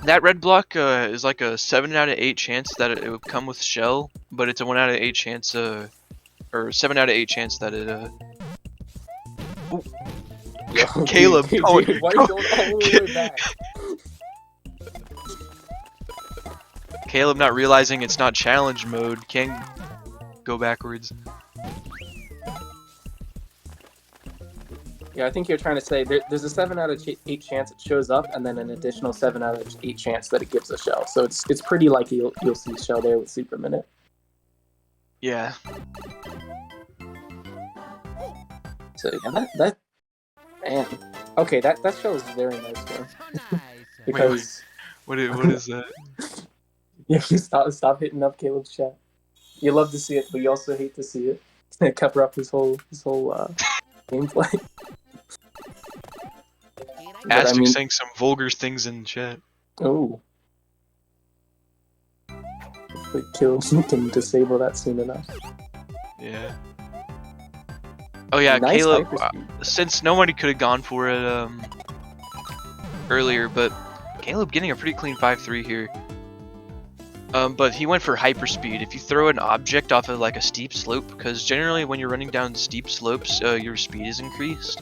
That red block is like a 7 out of 8 chance that it would come with shell, but it's a 1 out of 8 chance, or 7 out of 8 chance that it, Ooh. Yo, Caleb, dude, oh, why are you going all the way back? Caleb not realizing it's not challenge mode, can't go backwards. Yeah, I think you're trying to say there's a 7 out of 8 chance it shows up, and then an additional 7 out of 8 chance that it gives a shell. So it's pretty likely you'll see a shell there with Super Minute. Yeah. So yeah, that man. Okay, that shell is very nice though. Because What is that? yeah, you stop hitting up Caleb's chat. You love to see it, but you also hate to see it. It cover up his whole gameplay. But I Aztec mean, saying some vulgar things in chat. oh, hopefully Kill can disable that soon enough. Yeah. Oh yeah, Nice Caleb. hyperspeed. Since nobody could have gone for it earlier, but Caleb getting a pretty clean 5-3 here. But he went for hyperspeed. If you throw an object off of like a steep slope, because generally when you're running down steep slopes, your speed is increased.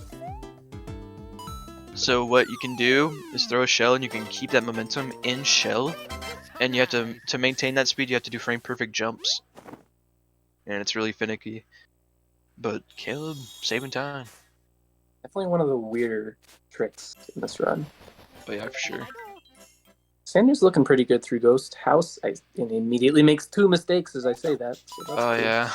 So what you can do is throw a shell, and you can keep that momentum in shell. And you have to maintain that speed. You have to do frame perfect jumps, and it's really finicky. But Caleb saving time. Definitely one of the weirder tricks in this run. Oh yeah, for sure. Sander's looking pretty good through Ghost House, and he immediately makes 2 mistakes as I say that. So that's Oh cool. yeah.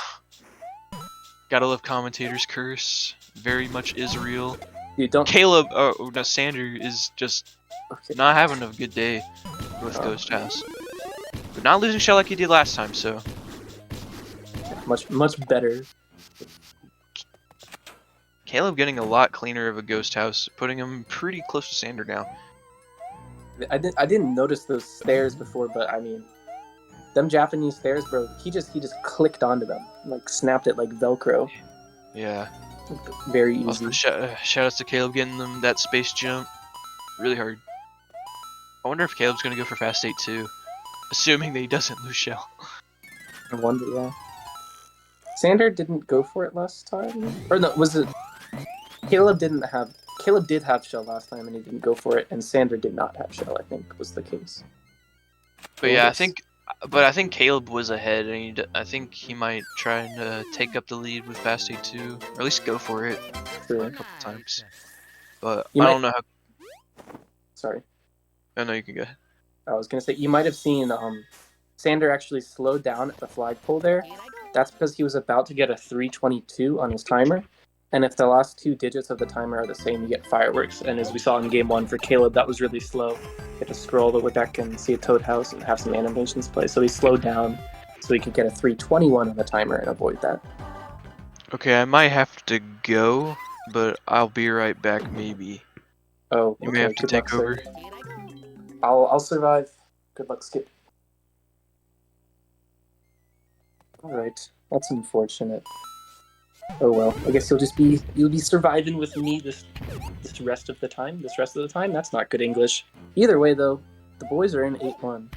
Gotta love commentator's curse. Very much is real. You don't. Caleb, no, Sander is just Okay. not having a good day with Ghost House. But not losing shell like he did last time, so. Much better. Caleb getting a lot cleaner of a Ghost House, putting him pretty close to Sander now. I didn't notice those stairs before, but I mean, them Japanese stairs, bro. He just clicked onto them, like snapped it like Velcro. Yeah. Very easy. Also, shout outs to Caleb getting them that space jump. Really hard. I wonder if Caleb's gonna go for fast 8 too. Assuming that he doesn't lose shell. I wonder, yeah. Sander didn't go for it last time, or no? Was it? Caleb did have shell last time, and he didn't go for it, and Sander did not have shell. I think was the case. But yeah, I think Caleb was ahead, and I think he might try and take up the lead with fast 8 too, or at least go for it Sure. a couple times. But You I might- don't know how. Sorry, Oh no, you can go. I was gonna say you might have seen Sander actually slowed down at the flagpole there. That's because he was about to get a 322 on his timer. And if the last 2 digits of the timer are the same, you get fireworks. And as we saw in game 1 for Caleb, that was really slow. You had to scroll the deck and see a Toad House and have some animations play. So he slowed down so he could get a 321 on the timer and avoid that. Okay, I might have to go, but I'll be right back. Maybe Oh, you may have to good luck, take sir. over. I'll survive. Good luck, Skip. All right, that's unfortunate. Oh well, I guess you'll be surviving with me this rest of the time. That's not good English. Either way though, the boys are in 8-1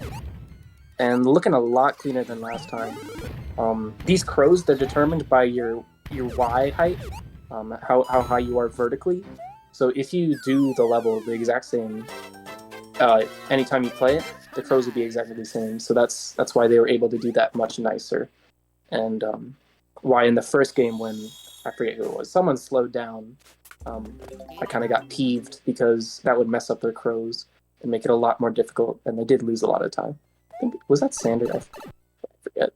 and looking a lot cleaner than last time. These crows, they're determined by your Y height, how high you are vertically. So if you do the level the exact same anytime you play it, the crows will be exactly the same. So that's why they were able to do that much nicer. And why in the first game when, I forget who it was, someone slowed down, I kind of got peeved because that would mess up their crows and make it a lot more difficult, and they did lose a lot of time. I think, was that Sander? I forget.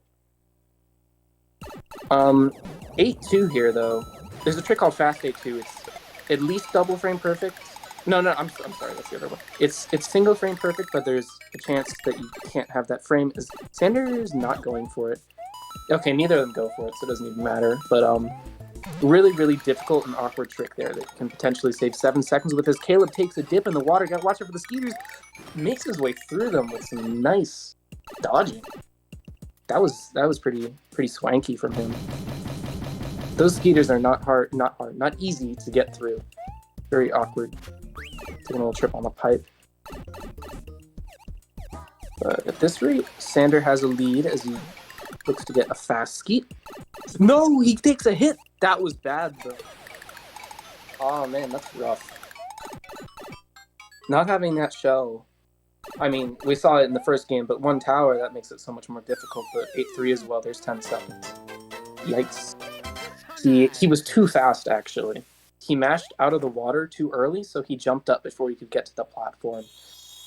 8-2 here, though. There's a trick called Fast 8-2. It's at least double frame perfect. No, I'm sorry, that's the other one. It's single frame perfect, but there's a chance that you can't have that frame. Sander is not going for it. Okay, neither of them go for it, so it doesn't even matter. But really, really difficult and awkward trick there that can potentially save 7 seconds with as Caleb takes a dip in the water. Gotta watch out for the skeeters. Makes his way through them with some nice dodging. That was pretty swanky from him. Those skeeters are not easy to get through. Very awkward. Taking a little trip on the pipe. But at this rate, Sander has a lead as he looks to get a fast skeet. No, he takes a hit. That was bad, though. Oh man, that's rough. Not having that shell. I mean, we saw it in the first game, but 1 tower, that makes it so much more difficult. But 8-3 as well, there's 10 seconds. Yikes. He was too fast, actually. He mashed out of the water too early, so he jumped up before he could get to the platform.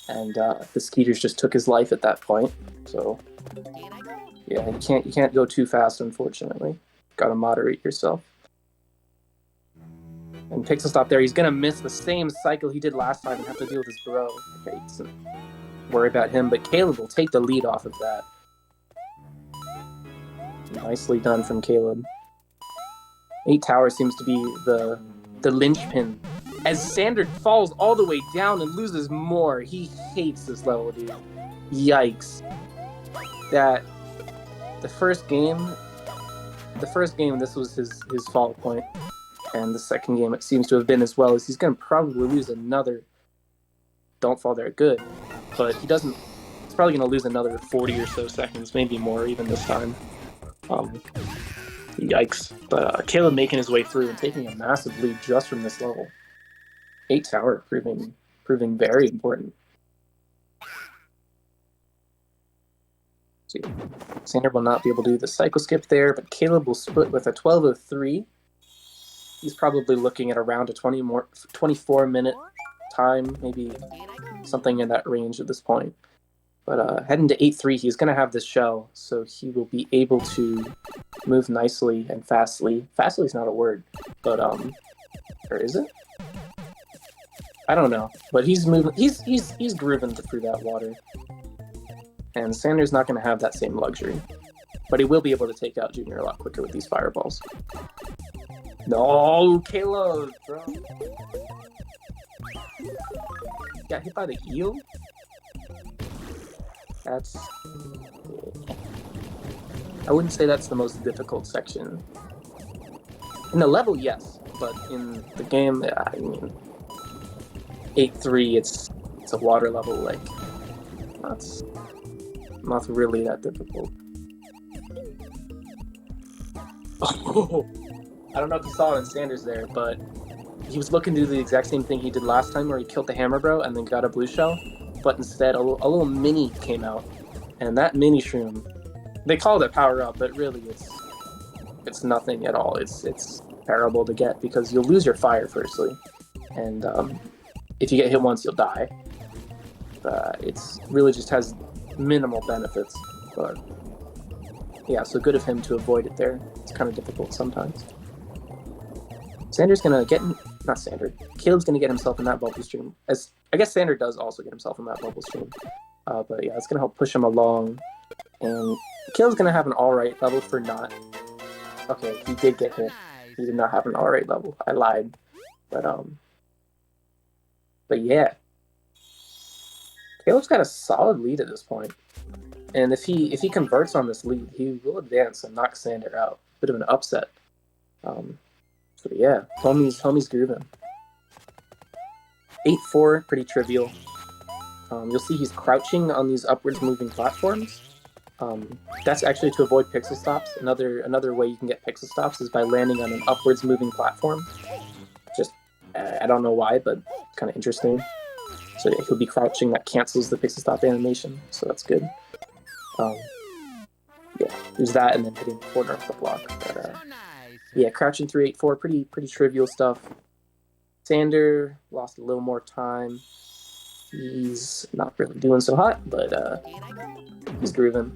And the skeeters just took his life at that point. So yeah, you can't go too fast, unfortunately. Gotta moderate yourself. And Pixel stop there. He's gonna miss the same cycle he did last time and have to deal with his bro. Okay, so worry about him, but Caleb will take the lead off of that. Nicely done from Caleb. 8 tower seems to be the linchpin. As Sander falls all the way down and loses more, he hates this level, dude. Yikes. The first game, this was his fall point. And the second game, it seems to have been as well, as he's going to probably lose another. Don't fall there, good. But he doesn't. He's probably going to lose another 40 or so seconds, maybe more even this time. Yikes. But Caleb making his way through and taking a massive lead just from this level. 8 tower proving very important. See, Sander will not be able to do the cycle skip there, but Caleb will split with a 12:03. He's probably looking at around a 24-minute time, maybe something in that range at this point. But heading to 8-3, he's going to have this shell, so he will be able to move nicely and fastly. Fastly is not a word, but or is it? I don't know, but he's moving. He's grooving through that water, and Sander's not going to have that same luxury, but he will be able to take out Junior a lot quicker with these fireballs. No, Caleb, bro. Got hit by the eel? That's... I wouldn't say that's the most difficult section. In the level, yes, but in the game, I mean, 8-3, it's a water level, like, not really that difficult. Oh, I don't know if you saw it in Sanders there, but he was looking to do the exact same thing he did last time, where he killed the hammer bro and then got a blue shell, but instead a little mini came out, and that mini shroom, they called it power up, but really it's nothing at all. It's terrible to get because you'll lose your fire firstly, and if you get hit once, you'll die. It's really just has minimal benefits, but yeah, so good of him to avoid it there. It's kind of difficult sometimes. Sander's gonna get, not Sander, Caleb's gonna get himself in that bubble stream. As I guess Sander does also get himself in that bubble stream. But yeah, it's gonna help push him along. And Caleb's gonna have an alright level for not. Okay, he did get hit. He did not have an alright level. I lied. But yeah. Caleb's got a solid lead at this point. And if he converts on this lead, he will advance and knock Sander out. Bit of an upset. So yeah, homie's grooving. 8-4, pretty trivial. You'll see he's crouching on these upwards moving platforms. That's actually to avoid pixel stops. Another way you can get pixel stops is by landing on an upwards moving platform. Just, I don't know why, but it's kind of interesting. So if he'll be crouching, that cancels the pixel stop animation, so that's good. Yeah, there's that, and then hitting the corner of the block. But, yeah, crouching 3-8-4, pretty trivial stuff. Sander lost a little more time. He's not really doing so hot, but he's grooving.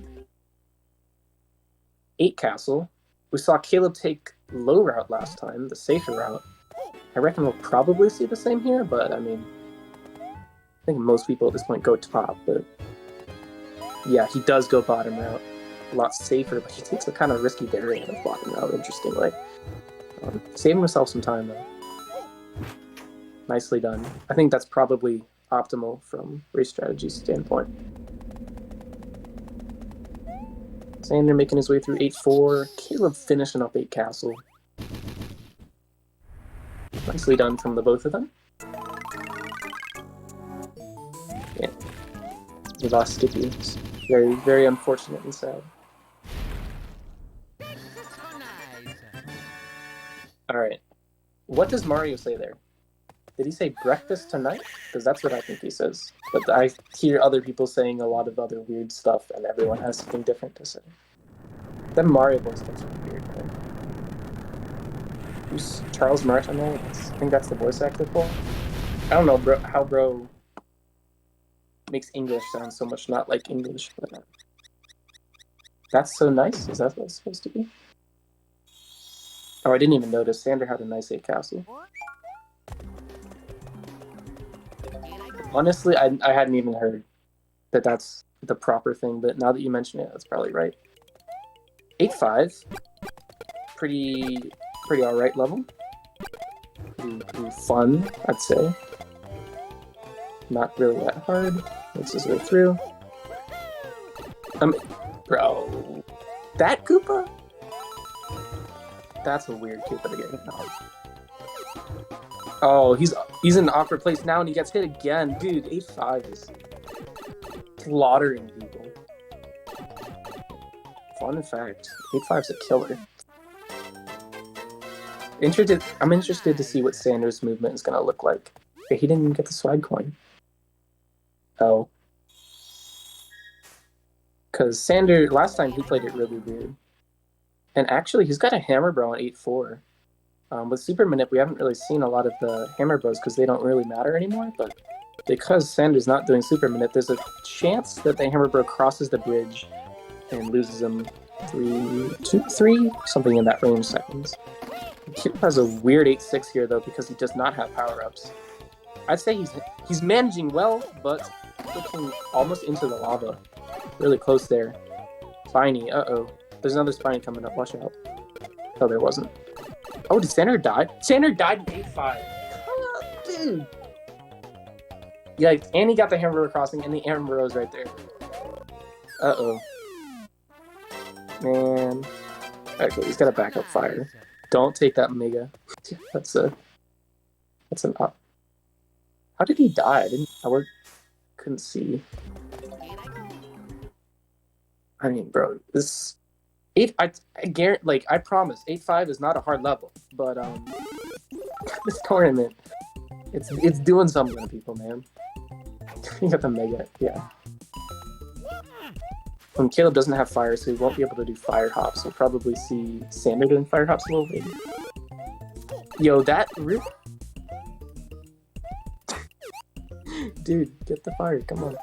8 castle. We saw Caleb take low route last time, the safer route. I reckon we'll probably see the same here, but I mean, I think most people at this point go top, but yeah, he does go bottom route. A lot safer, but he takes a kind of risky variant of bottom route, interestingly. Saving himself some time, though. Nicely done. I think that's probably optimal from race strategy standpoint. Sander making his way through 8-4. Caleb finishing up 8 castle. Nicely done from the both of them. Yeah. We lost Skippy. It's very, very unfortunate and sad. Alright. What does Mario say there? Did he say breakfast tonight? Because that's what I think he says. But I hear other people saying a lot of other weird stuff, and everyone has something different to say. That Mario voice gets weird, right? Who's Charles Martinet? I think that's the voice actor for. I don't know how bro makes English sound so much not like English, but that's so nice. Is that what it's supposed to be? Oh, I didn't even notice. Sander had a nice 8 castle. Honestly, I hadn't even heard that that's the proper thing, but now that you mention it, that's probably right. 8-5. Pretty alright level. Pretty fun, I'd say. Not really that hard. Makes his way through. Bro. That Koopa? That's a weird Koopa to get hit on. Oh, he's in an awkward place now and he gets hit again. Dude, 8-5 is slaughtering people. Fun fact, 8-5's a killer. I'm interested to see what Sander's movement is going to look like. Okay, he didn't even get the swag coin. Oh. Because Sander, last time he played it really weird. And actually, he's got a Hammer Bro on 8-4. With Super Manip, we haven't really seen a lot of the Hammer Bros because they don't really matter anymore, but because Sander's not doing Super Manip, there's a chance that the Hammer Bro crosses the bridge and loses him 3, something in that range seconds. Kip has a weird 8-6 here, though, because he does not have power-ups. I'd say he's managing well, but looking almost into the lava. Really close there. Spiny, uh-oh. There's another Spiny coming up, watch out. Oh, there wasn't. Oh, did Sander die? Sander died in 8-5. Come on, dude! Yeah, and he got the Hammer crossing, and the Hammer Rose right there. Uh-oh. Man. Okay, he's got a backup fire. Don't take that Mega. That's an up. How did he die? Couldn't see. I mean, bro, this 8. I guarantee, like, I promise, 8-5 is not a hard level, but this tournament, it's doing something to people, man. You got the Mega, yeah. Caleb doesn't have fire, so he won't be able to do fire hops. We'll probably see Sander doing fire hops a little bit. Yo, that really... Dude, get the fire, come on.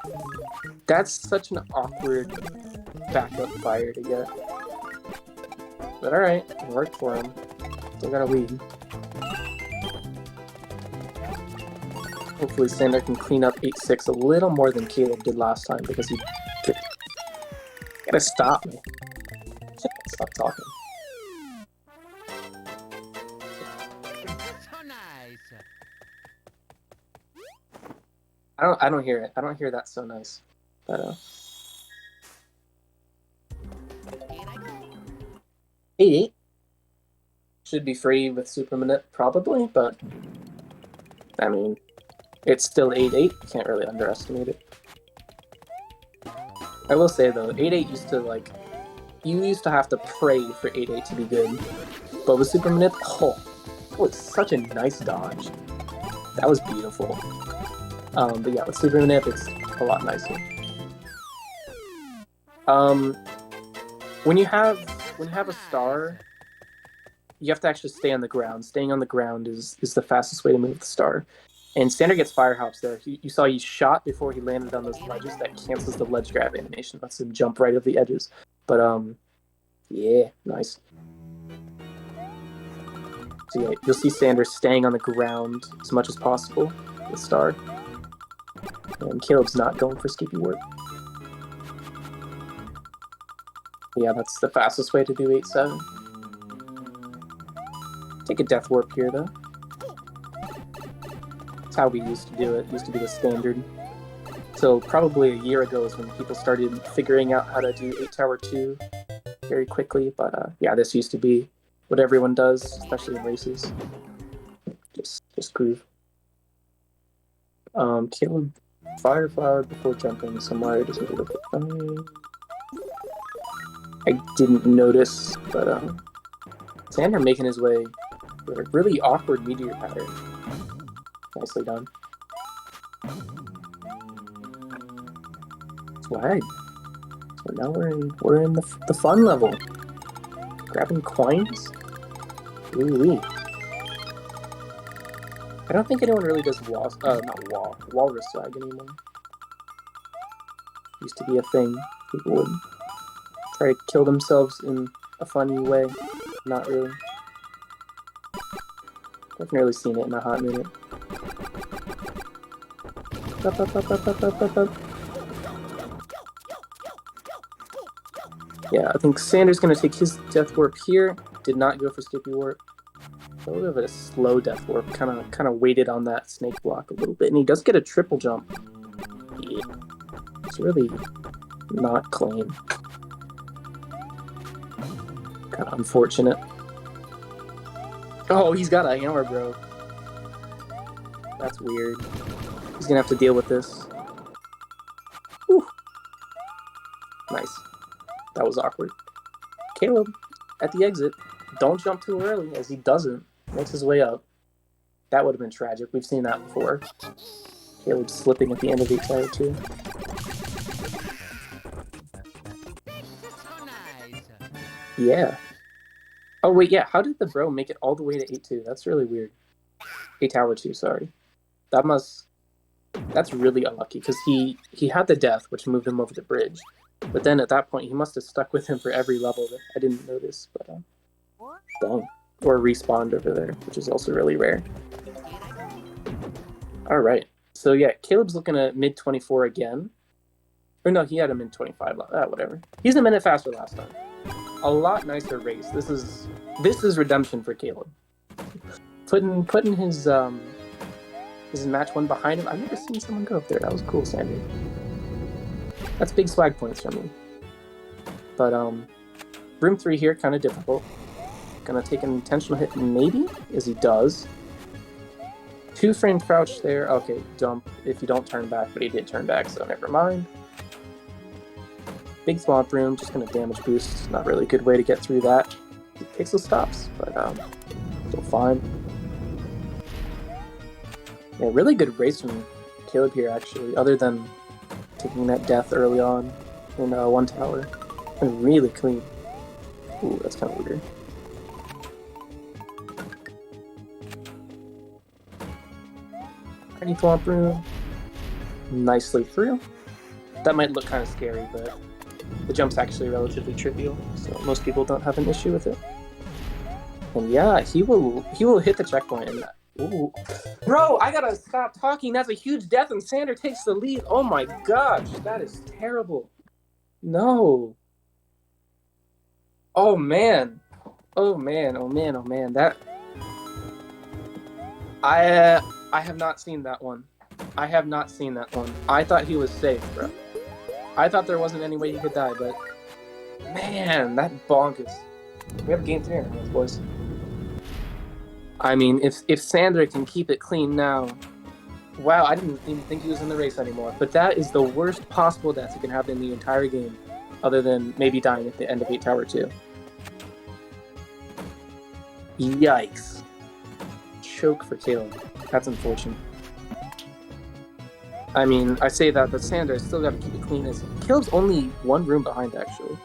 That's such an awkward backup fire to get. But alright, it worked for him. Still got a lead. Hopefully Sander can clean up 8-6 a little more than Caleb did last time, because he... Gotta stop me. Stop talking. So nice. I don't hear it. I don't hear that so nice. But 8-8 should be free with Super Manip probably, but I mean, it's still 8-8. You can't really underestimate it. I will say though, 8-8 used to you used to have to pray for 8-8 to be good. But with Super Manip, that was such a nice dodge. That was beautiful. But yeah, with Super Manip, it's a lot nicer. When you have a star, you have to actually stay on the ground. Staying on the ground is the fastest way to move the star. And Sander gets fire hops there. You saw he shot before he landed on those ledges. That cancels the ledge grab animation. Lets him jump right over the edges. But, yeah, nice. So yeah, you'll see Sander staying on the ground as much as possible with Star. And Caleb's not going for skippy work. Yeah, that's the fastest way to do 8-7. Take a death warp here, though. That's how we used to do it. It used to be the standard. So probably a year ago is when people started figuring out how to do 8-tower 2 very quickly. But yeah, this used to be what everyone does, especially in races. Just groove. Caleb fire flower before jumping somewhere. Doesn't look funny. I didn't notice, but Sander making his way with a really awkward meteor pattern. Nicely done. Swag. So now we're in the fun level. Grabbing coins. Ooh-wee. I don't think anyone really does walrus swag anymore. Used to be a thing. People would try to kill themselves in a funny way. Not really. I've nearly seen it in a hot minute. Yeah, I think Sander's going to take his Death Warp here. Did not go for Skippy Warp. A little bit of a slow Death Warp. Kind of waited on that snake block a little bit. And he does get a triple jump. Yeah. It's really not clean. Kind of unfortunate. Oh, he's got a hammer, bro. That's weird. He's going to have to deal with this. Whew. Nice. That was awkward. Caleb, at the exit, don't jump too early, as he doesn't. Makes his way up. That would have been tragic. We've seen that before. Caleb slipping at the end of the tower, too. Yeah. Oh, wait, yeah. How did the bro make it all the way to 8-2? That's really weird. 8 tower 2, sorry. That's really unlucky, because he had the death, which moved him over the bridge. But then at that point, he must have stuck with him for every level that I didn't notice, but dang. Or respawned over there, which is also really rare. Alright. So yeah, Caleb's looking at mid 24 again. Or no, he had a mid 25. Whatever. He's a minute faster last time. A lot nicer race. This is redemption for Caleb. Putting his match one behind him. I've never seen someone go up there. That was cool, Sander. That's big swag points for me. But room 3 here, kind of difficult. Gonna take an intentional hit, maybe, as he does. 2-frame crouch there. Okay, dump if you don't turn back, but he did turn back, so never mind. Big swamp room, just gonna damage boost. Not really a good way to get through that. Pixel stops, but still fine. Yeah, really good race from Caleb here, actually, other than taking that death early on in 1 tower. And really clean. Ooh, that's kind of weird. Tiny swamp room. Nicely through. That might look kind of scary, but the jump's actually relatively trivial, so most people don't have an issue with it. And yeah, he will hit the checkpoint. And ooh. Bro, I gotta stop talking. That's a huge death, and Sander takes the lead. Oh my gosh, that is terrible. No. Oh man. Oh man. Oh man. Oh man. That. I have not seen that one. I have not seen that one. I thought he was safe, bro. I thought there wasn't any way he could die, but man, that bonkers. We have game 3 in our hands, boys. I mean, if Sander can keep it clean now, wow, I didn't even think he was in the race anymore. But that is the worst possible death that can happen in the entire game, other than maybe dying at the end of 8 tower 2. Yikes. Choke for Caleb. That's unfortunate. I mean, I say that, but Sander still got to keep it clean. As Caleb's only 1 room behind, actually.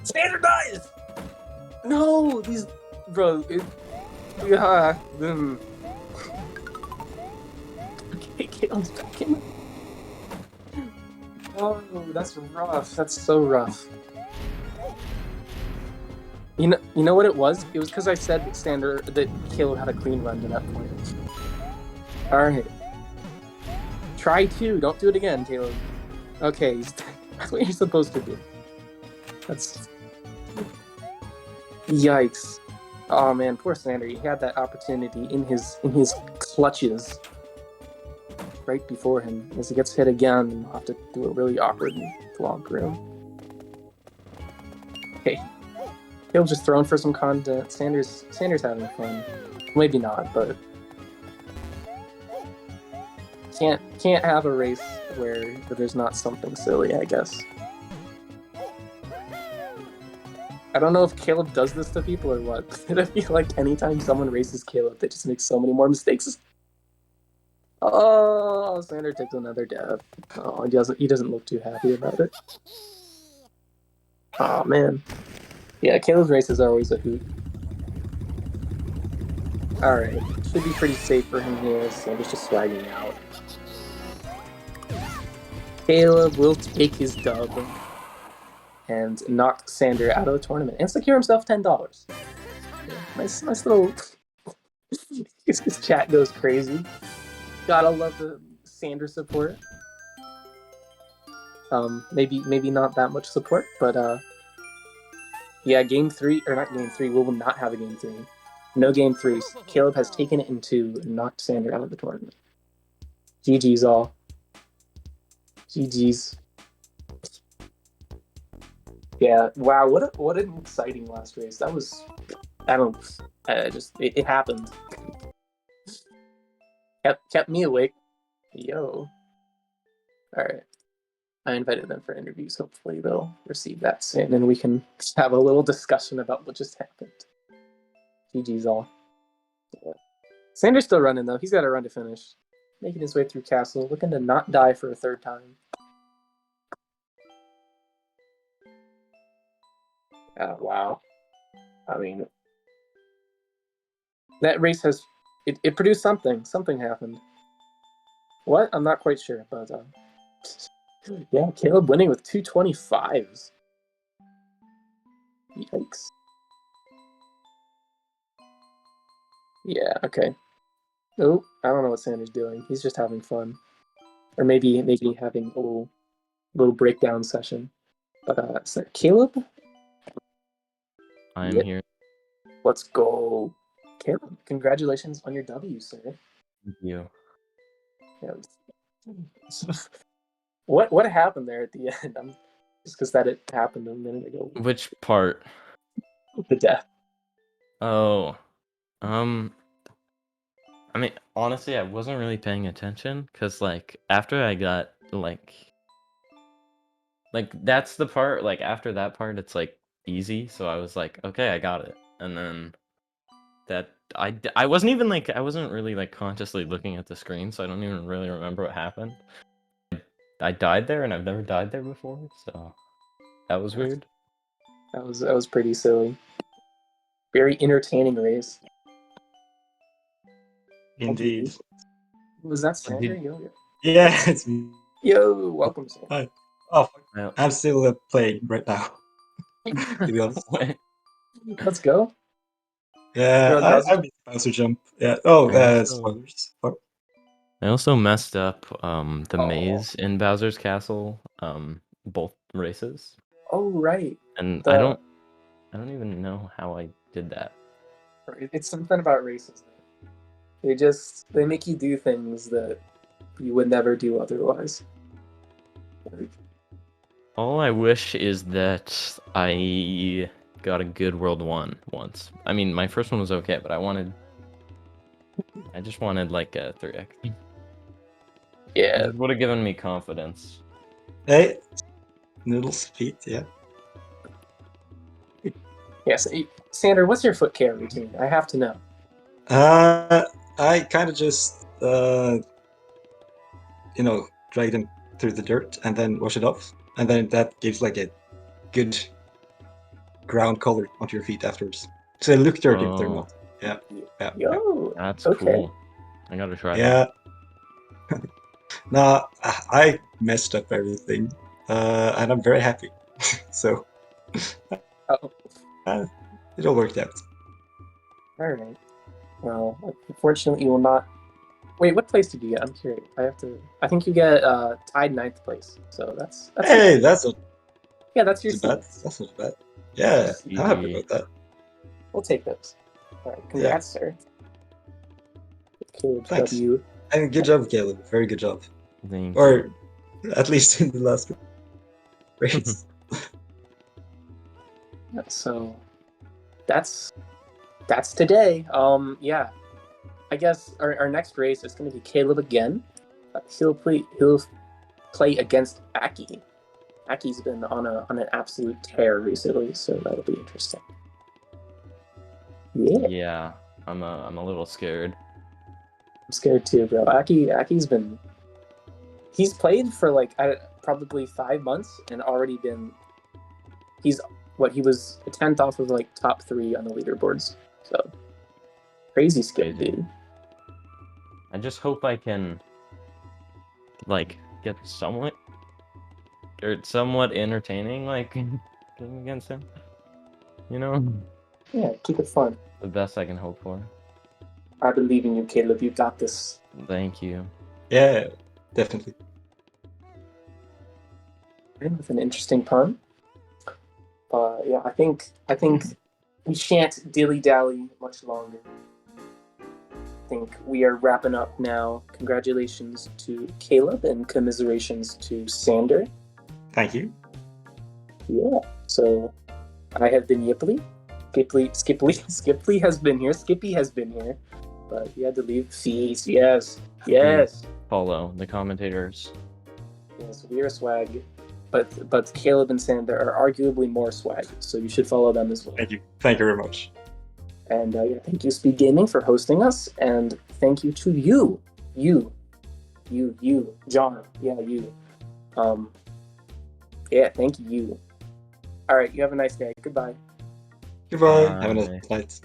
Sander dies! No! These... Bro, yeah. Okay, Caleb's back in. Oh, that's rough. That's so rough. You know what it was? It was because I said that Caleb had a clean run to that point. Alright. Try 2. Don't do it again, Caleb. Okay, that's what you're supposed to do. That's... Yikes. Oh man, poor Sander. He had that opportunity in his clutches right before him. As he gets hit again, he'll have to do a really awkward long room. Okay. Caleb's just throwing for some content. Sander's having fun. Maybe not, but can't have a race where there's not something silly, I guess. I don't know if Caleb does this to people or what, but I feel like anytime someone races Caleb, they just make so many more mistakes. Oh, Sander takes another death. Oh, he doesn't look too happy about it. Oh man. Yeah, Caleb's races are always a hoot. Alright, should be pretty safe for him here. Sander's just swagging out. Caleb will take his dub and knock Sander out of the tournament and secure himself $10. Yeah, nice little... His chat goes crazy. Gotta love the Sander support. Maybe not that much support, but Yeah, game 3, or not game 3, we will not have a game 3. No game 3s. Caleb has taken it into and knocked Sander out of the tournament. GG's all. GG's. Yeah, wow, what an exciting last race. That was, it happened. Kept me awake. Yo. Alright. I invited them for interviews. Hopefully they'll receive that soon and we can have a little discussion about what just happened. GG's all. Yeah. Sander's still running though. He's got a run to finish. Making his way through Castle, looking to not die for a third time. Wow. I mean, that race has it produced something. Something happened. What? I'm not quite sure, but yeah, Caleb winning with 225s. Yikes. Yeah, okay. Oh, I don't know what Sander's doing. He's just having fun. Or maybe having a little breakdown session. But so Caleb? I'm here. Let's go. Caleb, congratulations on your W, sir. Thank you. Yeah. What happened there at the end? Just because that it happened a minute ago. Which part? The death. Oh, I mean, honestly, I wasn't really paying attention because, like, after I got like that's the part. Like after that part, it's like easy. So I was like, okay, I got it. And then that I wasn't even like I wasn't really like consciously looking at the screen, so I don't even really remember what happened. I died there, and I've never died there before, so that was weird. That was pretty silly. Very entertaining race. Indeed. Was that Sander? Yo. Yeah, it's me. Yo, welcome, Sander. Hi. Oh, Well, I'm still playing right now. To be honest. Let's go. Yeah, I beat Bowser Jump. Yeah. Oh, I spoilers. also messed up the maze in Bowser's Castle, both races. Oh right. And I don't even know how I did that. It's something about races. They make you do things that you would never do otherwise. All I wish is that I got a good World 1 once. I mean, my first one was okay, but I just wanted like a 3x. Yeah. It would have given me confidence. Hey, noodle speed, yeah. Yes, Sander, what's your foot care routine? I have to know. I kind of just drag them through the dirt and then wash it off, and then that gives like a good ground color onto your feet afterwards. So they look dirty, but they're not. Yeah. Yo, That's okay. cool. I gotta try that. Yeah. Nah, I messed up everything, and I'm very happy. So it all worked out. All right. Well, unfortunately, you will not. Wait, what place did you get? I'm curious. I think you get tied 9th place. So that's. Hey, that's not. Yeah, that's your bad. seat. That's not bad. Yeah, I'm happy about that. We'll take those. All right, congrats, sir. Caleb's Thanks. W. And good job, Caleb. Very good job. Thank Or at least in the last race. So that's today. Yeah. I guess our next race is going to be Caleb again. He'll play against Aki. Aki's been on an absolute tear recently, so that'll be interesting. Yeah. Yeah, I'm a little scared. I'm scared too, bro. He's played for like probably 5 months and already he was a 10th off of like top 3 on the leaderboards. So crazy skill, dude. I just hope I can like get somewhat entertaining like game against him. You know? Yeah, keep it fun. The best I can hope for. I believe in you, Caleb. You got this. Thank you. Yeah, definitely. With an interesting pun. Yeah, I think we shan't dilly dally much longer. I think we are wrapping up now. Congratulations to Caleb and commiserations to Sander. Thank you. Yeah. So I have been Yipley. Skipley has been here. Skippy has been here, but he had to leave. Fees, yes. Follow the commentators. Yes, we are swag, but Caleb and Sander are arguably more swag, so you should follow them as well. Thank you. Thank you very much. And yeah, thank you, Speed Gaming, for hosting us, and thank you to you, John. Yeah, you. Yeah, thank you. All right, you have a nice day. Goodbye. Goodbye. Bye. Have a nice night.